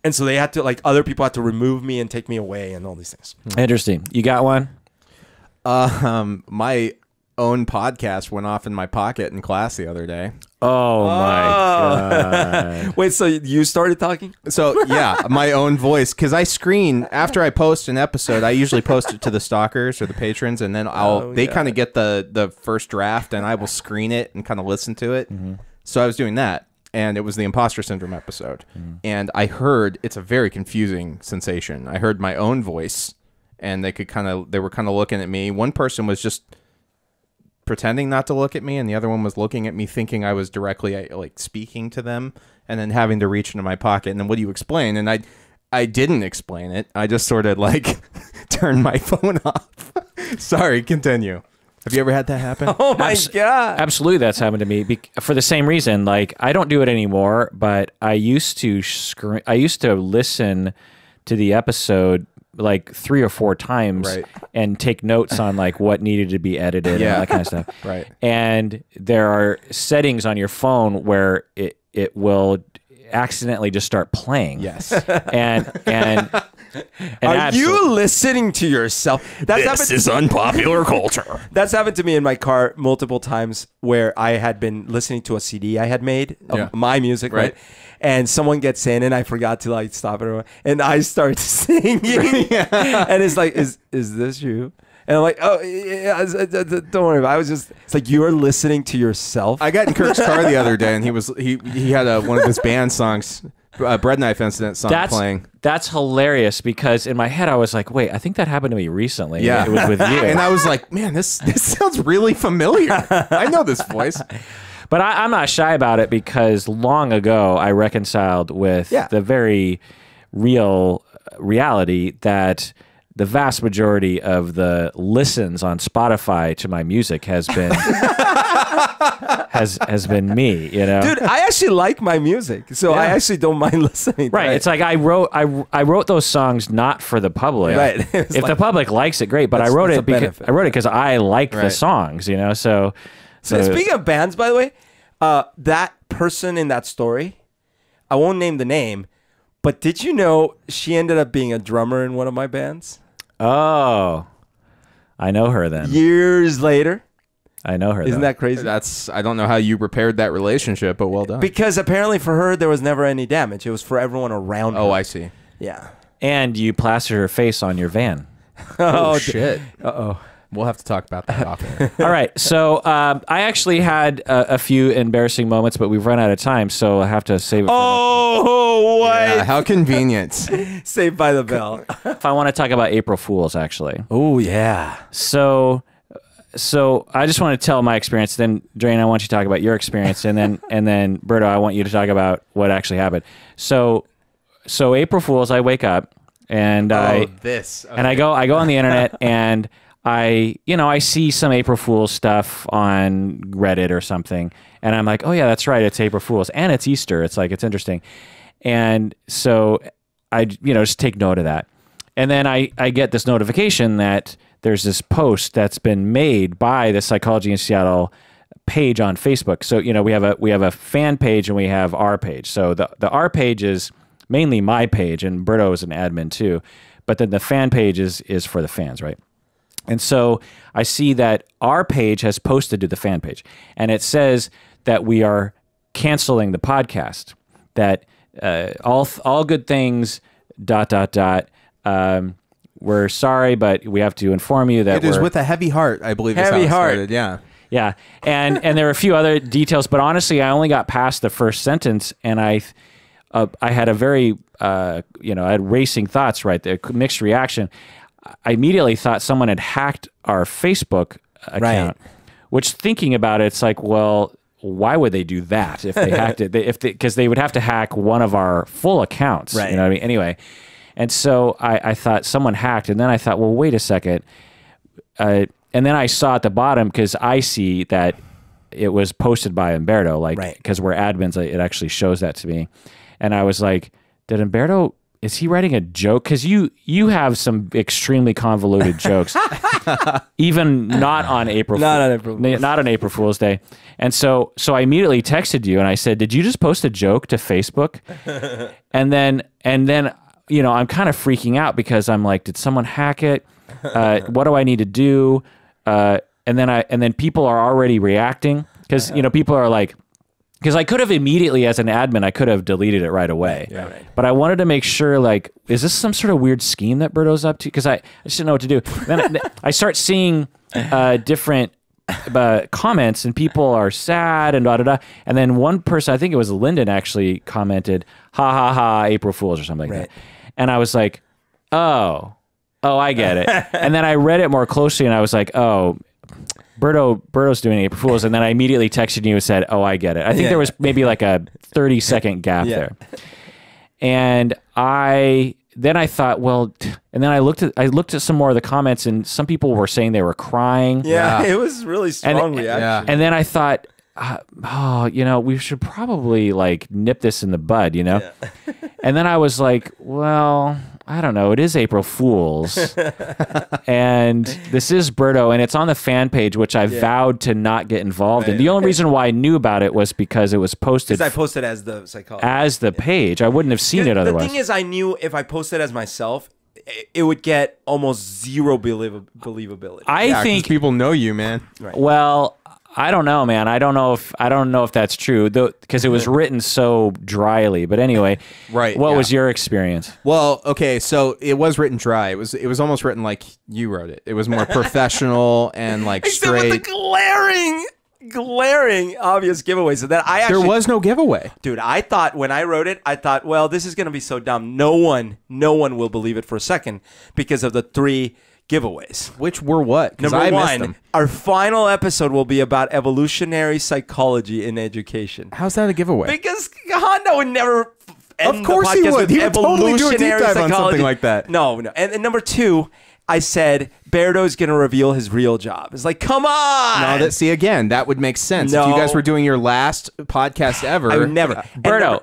And so they had to, like, other people had to remove me and take me away and all these things. Interesting. You got one? My own podcast went off in my pocket in class the other day. Oh my God. Wait, so you started talking? So yeah, my own voice, because I screen after I post an episode. I usually post it to the stalkers or the patrons, and then they kind of get the first draft, and I will screen it and kind of listen to it. So I was doing that, and it was the imposter syndrome episode, and I heard, it's a very confusing sensation. I heard my own voice, and they were kind of looking at me. One person was just pretending not to look at me, and the other one was looking at me thinking I was directly like speaking to them, and then having to reach into my pocket. And then what do you explain? And I didn't explain it. I just sort of like turned my phone off Sorry, continue. Have you ever had that happen? Oh my God. Absolutely, that's happened to me for the same reason. Like, I don't do it anymore, but I used to listen to the episode like 3 or 4 times and take notes on like what needed to be edited and all that kind of stuff. Right. And there are settings on your phone where it will accidentally just start playing. Yes. And Are you listening to yourself? This is unpopular culture. That's happened to me in my car multiple times where I had been listening to a CD I had made of my music, right? And someone gets in and I forgot to like stop it, and I start singing, and it's like, is this you? And I'm like, oh, yeah, don't worry about it. I was just, it's like you're listening to yourself. I got in Kirk's car the other day, and he had one of his band songs, Bread Knife Incident song playing. That's hilarious because in my head I was like, wait, I think that happened to me recently. Yeah. It was with you. And I was like, man, this sounds really familiar. I know this voice. But I'm not shy about it because long ago I reconciled with the very real reality that the vast majority of the listens on Spotify to my music has been has been me, you know. Dude, I actually like my music, so I actually don't mind listening. Right. It's like I wrote those songs not for the public. Right. If the public likes it, great. But I wrote it because I like the songs, you know. So speaking of bands, by the way, that person in that story, I won't name the name, but did you know she ended up being a drummer in one of my bands? Oh, I know her then. Years later. I know her. Isn't that crazy? I don't know how you repaired that relationship, but well done. Because apparently for her, there was never any damage. It was for everyone around her. Oh, I see. Yeah. And you plastered her face on your van. Oh, shit. Uh-oh. We'll have to talk about that often. All right. So I actually had a few embarrassing moments, but we've run out of time, so I have to save it. Oh, what? Yeah, how convenient. Saved by the bell. If I want to talk about April Fools, actually. Oh, yeah. So I just want to tell my experience. Then, Drane, I want you to talk about your experience, and then Berto, I want you to talk about what actually happened. So April Fools, I wake up and I go on the internet and I see some April Fool's stuff on Reddit or something, and I'm like, oh yeah, that's right, it's April Fool's and it's Easter. It's like, it's interesting, and so I just take note of that, and then I get this notification that there's this post that's been made by the Psychology in Seattle page on Facebook. So we have a fan page and we have our page. So the our page is mainly my page, and Berto is an admin too, but then the fan page is for the fans, right? And so I see that our page has posted to the fan page, and it says that we are canceling the podcast, that all good things, ... we're sorry, but we have to inform you that it is with a heavy heart, I believe. Heavy heart. Started. Yeah. Yeah. And there are a few other details, but honestly, I only got past the first sentence, and I had a very, I had racing thoughts right there, mixed reaction. I immediately thought someone had hacked our Facebook account, which, thinking about it, it's like, well, why would they do that if they hacked it? Because they would have to hack one of our full accounts. Right. You know what I mean? Anyway, and so I thought someone hacked, and then I thought, well, wait a second. And then I saw at the bottom, because I see that it was posted by Humberto, because we're admins, it actually shows that to me. And I was like, did Humberto... is he writing a joke? Because you have some extremely convoluted jokes, even not on April Fool's Day. And so I immediately texted you and I said, "Did you just post a joke to Facebook?" and then I'm kind of freaking out because I'm like, "Did someone hack it? What do I need to do?" And then people are already reacting because people are like. Because I could have immediately, as an admin, I could have deleted it right away. Yeah, right. But I wanted to make sure, like, is this some sort of weird scheme that Berto's up to? Because I just didn't know what to do. Then I start seeing different comments, and people are sad and da-da-da. And then one person, I think it was Lyndon, actually commented, "Ha ha ha, April Fools," or something like that. And I was like, oh, I get it. And then I read it more closely, and I was like, oh, Berto's doing April Fools, and then I immediately texted you and said, "Oh, I get it." I think there was maybe like a 30-second gap there, and I then I thought, well, and then I looked at some more of the comments, and some people were saying they were crying. Yeah, it was really strong reaction. Yeah. And then I thought, we should probably like nip this in the bud, Yeah. And then I was like, well, I don't know. It is April Fool's, and this is Berto, and it's on the fan page, which I vowed to not get involved in. The only reason why I knew about it was because it was posted. Because I posted as the psychologist. As the page. I wouldn't have seen it otherwise. The thing is, I knew if I posted as myself, it would get almost zero believability. I think people know you, man. Right. Well, I don't know, man. I don't know if that's true, though, because it was written so dryly. But anyway, Right, What yeah. was your experience? Well, okay, so it was written dry. It was almost written like you wrote it. It was more professional and like Except with straight. the glaring obvious giveaways. So that I actually, There was no giveaway. dude, I thought when I wrote it, I thought, well, this is gonna be so dumb. No one will believe it for a second because of the 3 giveaways. Which were what? 'Cause Number I missed one, them. our final episode will be about evolutionary psychology in education. How's that a giveaway? Because Honda would never end Of course the he podcast would. with He would totally do a deep evolutionary dive on psychology. something like that. No. And number 2, I said, Berto's going to reveal his real job. It's like, come on! No, see again, that would make sense. If No. you guys were doing your last podcast ever. I would never. Berto,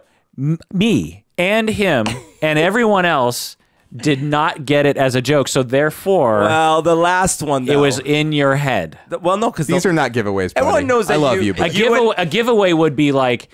me and him and everyone else did not get it as a joke, so therefore Well, the last one, though. it was in your head. Well, no, because These are not giveaways, buddy. Everyone knows that I love you- you, A, but a giveaway would be like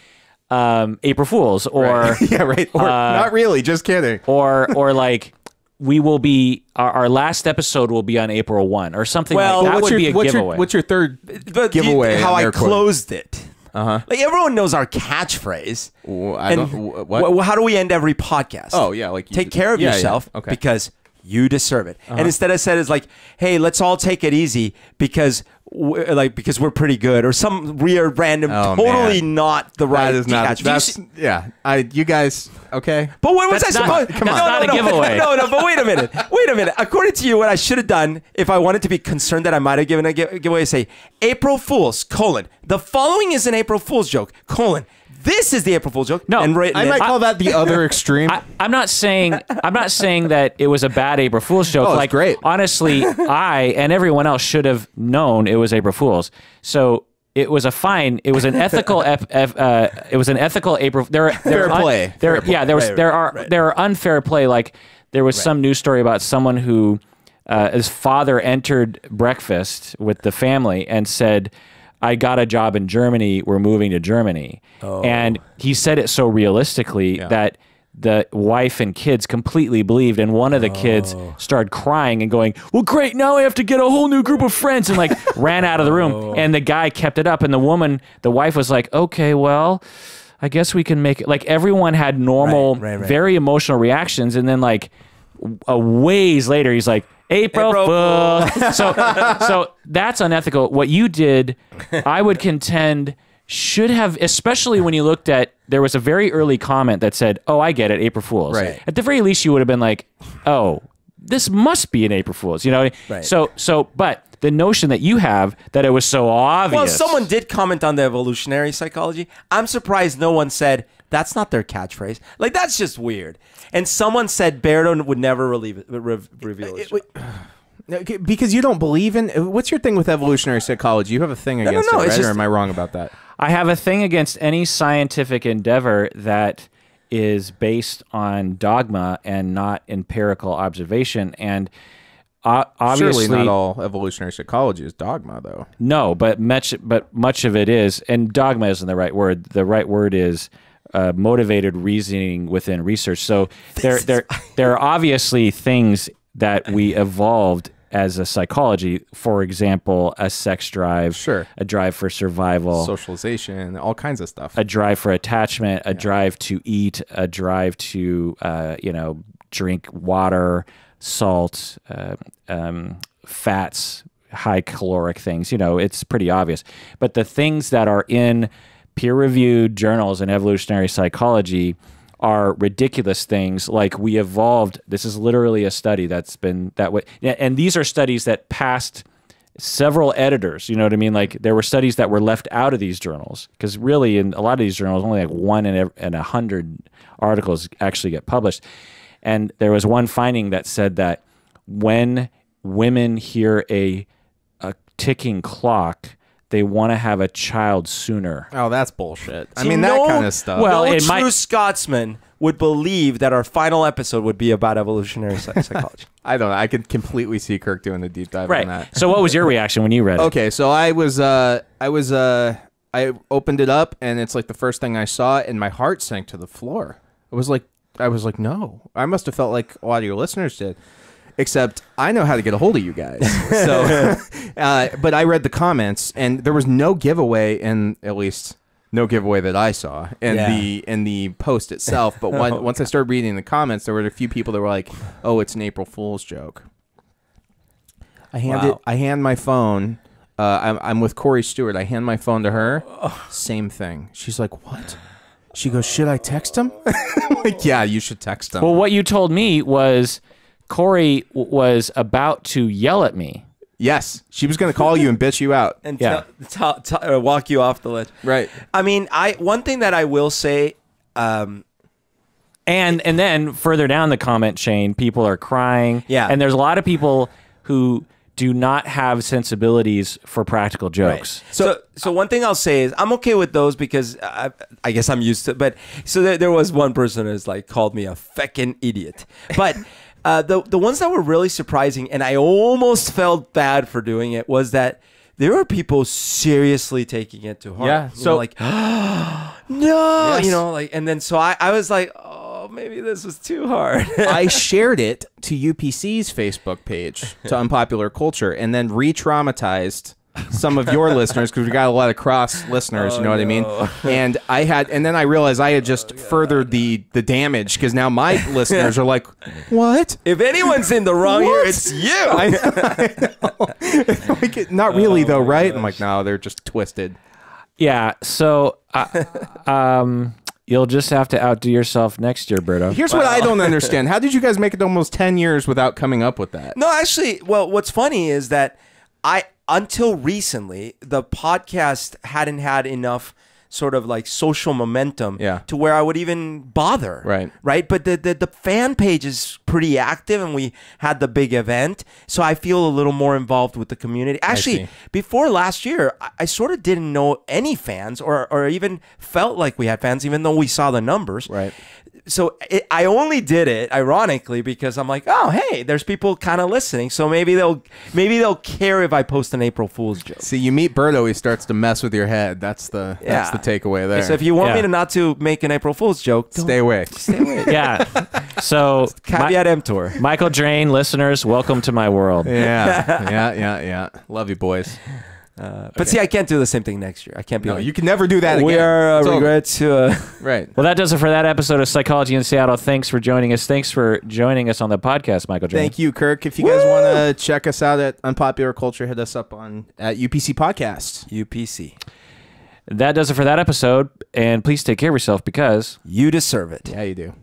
April Fools, or yeah, right. Or, not really, just kidding. or like we will be our last episode will be on April 1 or something Well, like that. what's would your, be a giveaway. What's your third But giveaway? how in I their quote? closed it. Like, everyone knows our catchphrase. I don't. What? How do we end every podcast? Oh yeah, like Take care of yeah, yeah. yourself Okay. because you deserve it. And instead I said is like, hey, let's all take it easy because we're pretty good, or some weird random, Oh, totally man. not the right That is not. catchphrase. That's yeah. You guys okay? But what was That's I not- supposed? come on. That's not a giveaway. No, but wait a minute. According to you, what I should have done if I wanted to be concerned that I might have given a giveaway, say April Fools, the following is an April Fool's joke, this is the April Fool's joke. No, and I might call that the other extreme. I'm not saying that it was a bad April Fool's joke. Oh, it's like, great. Honestly, I and everyone else should have known it was April Fool's. So it was an ethical it was an ethical April. Fair play. There are unfair play. Like there was some news story about someone who his father entered breakfast with the family and said, I got a job in Germany. We're moving to Germany. And he said it so realistically that the wife and kids completely believed. And one of the kids started crying and going, well, great. Now I have to get a whole new group of friends, and like ran out of the room. And the guy kept it up. And the wife was like, okay, well, I guess we can make it. Like everyone had normal, very emotional reactions. And then like a ways later, he's like, April Fool. So that's unethical. What you did, I would contend, should have, especially when you looked at, there was a very early comment that said, oh, I get it, April Fool's. Right. At the very least, you would have been like, oh, this must be an April Fool's. You know? Right. So, but the notion that you have that it was so obvious. Well, someone did comment on the evolutionary psychology. I'm surprised no one said, that's not their catchphrase. Like, that's just weird. And someone said Berto would never reveal his job. Because you don't believe in. What's your thing with evolutionary psychology? You have a thing against no, it, it's right? just- Or am I wrong about that? I have a thing against any scientific endeavor that is based on dogma and not empirical observation. And obviously, Surely not all evolutionary psychology is dogma, though. no, but much of it is. And dogma isn't the right word. The right word is motivated reasoning within research. So there are obviously things that we evolved as a psychology. For example, a sex drive, Sure. a drive for survival, Socialization, all kinds of stuff. a drive for attachment, a drive to eat, a drive to drink water, salt, fats, high caloric things. It's pretty obvious. But the things that are in peer-reviewed journals in evolutionary psychology are ridiculous things. Like we evolved. This is literally a study that's been that way, and these are studies that passed several editors. You know what I mean? Like there were studies that were left out of these journals because really in a lot of these journals only like 1 in 100 articles actually get published. And there was one finding that said that when women hear a ticking clock, they want to have a child sooner. Oh, that's bullshit. I See, mean, that kind of stuff. Well, no it true might- Scotsman would believe that our final episode would be about evolutionary psychology. I don't know. I could completely see Kirk doing a deep dive on that. So what was your reaction when you read it? Okay, so I opened it up, and it's like the first thing I saw, and my heart sank to the floor. I was like, no. I must have felt like a lot of your listeners did. Except I know how to get a hold of you guys. So, but I read the comments, and there was no giveaway, and at least no giveaway that I saw in the post itself. But once I started reading the comments, there were a few people that were like, "Oh, it's an April Fool's joke." I hand my phone. I'm with Corey Stewart. I hand my phone to her. Same thing. She's like, "What?" She goes, "Should I text him?" I'm like, "Yeah, you should text him." Well, what you told me was Corey was about to yell at me. Yes, she was going to call you and bitch you out. And Yeah. walk you off the ledge. Right. I mean, one thing that I will say, And then further down the comment chain, people are crying. Yeah. And there's a lot of people who do not have sensibilities for practical jokes. So one thing I'll say is I'm okay with those because I guess I'm used to it. But so there was one person who's like called me a feckin' idiot. But the ones that were really surprising, and I almost felt bad for doing it, was that there were people seriously taking it to heart. Yeah. So like, no, Yes. and then so I was like, oh, maybe this was too hard. I shared it to UPC's Facebook page, to Unpopular Culture, and then re-traumatized some of your listeners because we got a lot of cross listeners, you know what I mean? And then I realized I had just furthered the damage because now my listeners are like, "What?" If anyone's in the wrong here, it's you. I know. Like, not really though, right? I'm like, no, they're just twisted. Yeah. So you'll just have to outdo yourself next year, Berto. Here's what I don't understand: how did you guys make it almost 10 years without coming up with that? No, actually, well, what's funny is that until recently, the podcast hadn't had enough sort of like social momentum to where I would even bother. Right. But the fan page is pretty active, and we had the big event. So I feel a little more involved with the community. Actually, before last year, I sort of didn't know any fans or even felt like we had fans, even though we saw the numbers. Right. So I only did it ironically because I'm like, oh, hey, there's people kind of listening, so maybe they'll care if I post an April Fool's joke. See, you meet Berto, he starts to mess with your head. That's the takeaway there. So if you want me to not to make an April Fool's joke, stay away. Stay away. Yeah. So caveat emptor. Michael Drane, listeners, welcome to my world. Yeah. Love you, boys. But see, I can't do the same thing next year. I can't be No, like, you can never do that again. we are It's over. regret to Right. Well, that does it for that episode of Psychology in Seattle. Thanks for joining us. Thanks for joining us on the podcast, Michael Drane. Thank you, Kirk. If you guys want to check us out at Unpopular Culture, hit us up at UPC Podcast. UPC. That does it for that episode. And please take care of yourself because You deserve it. Yeah, you do.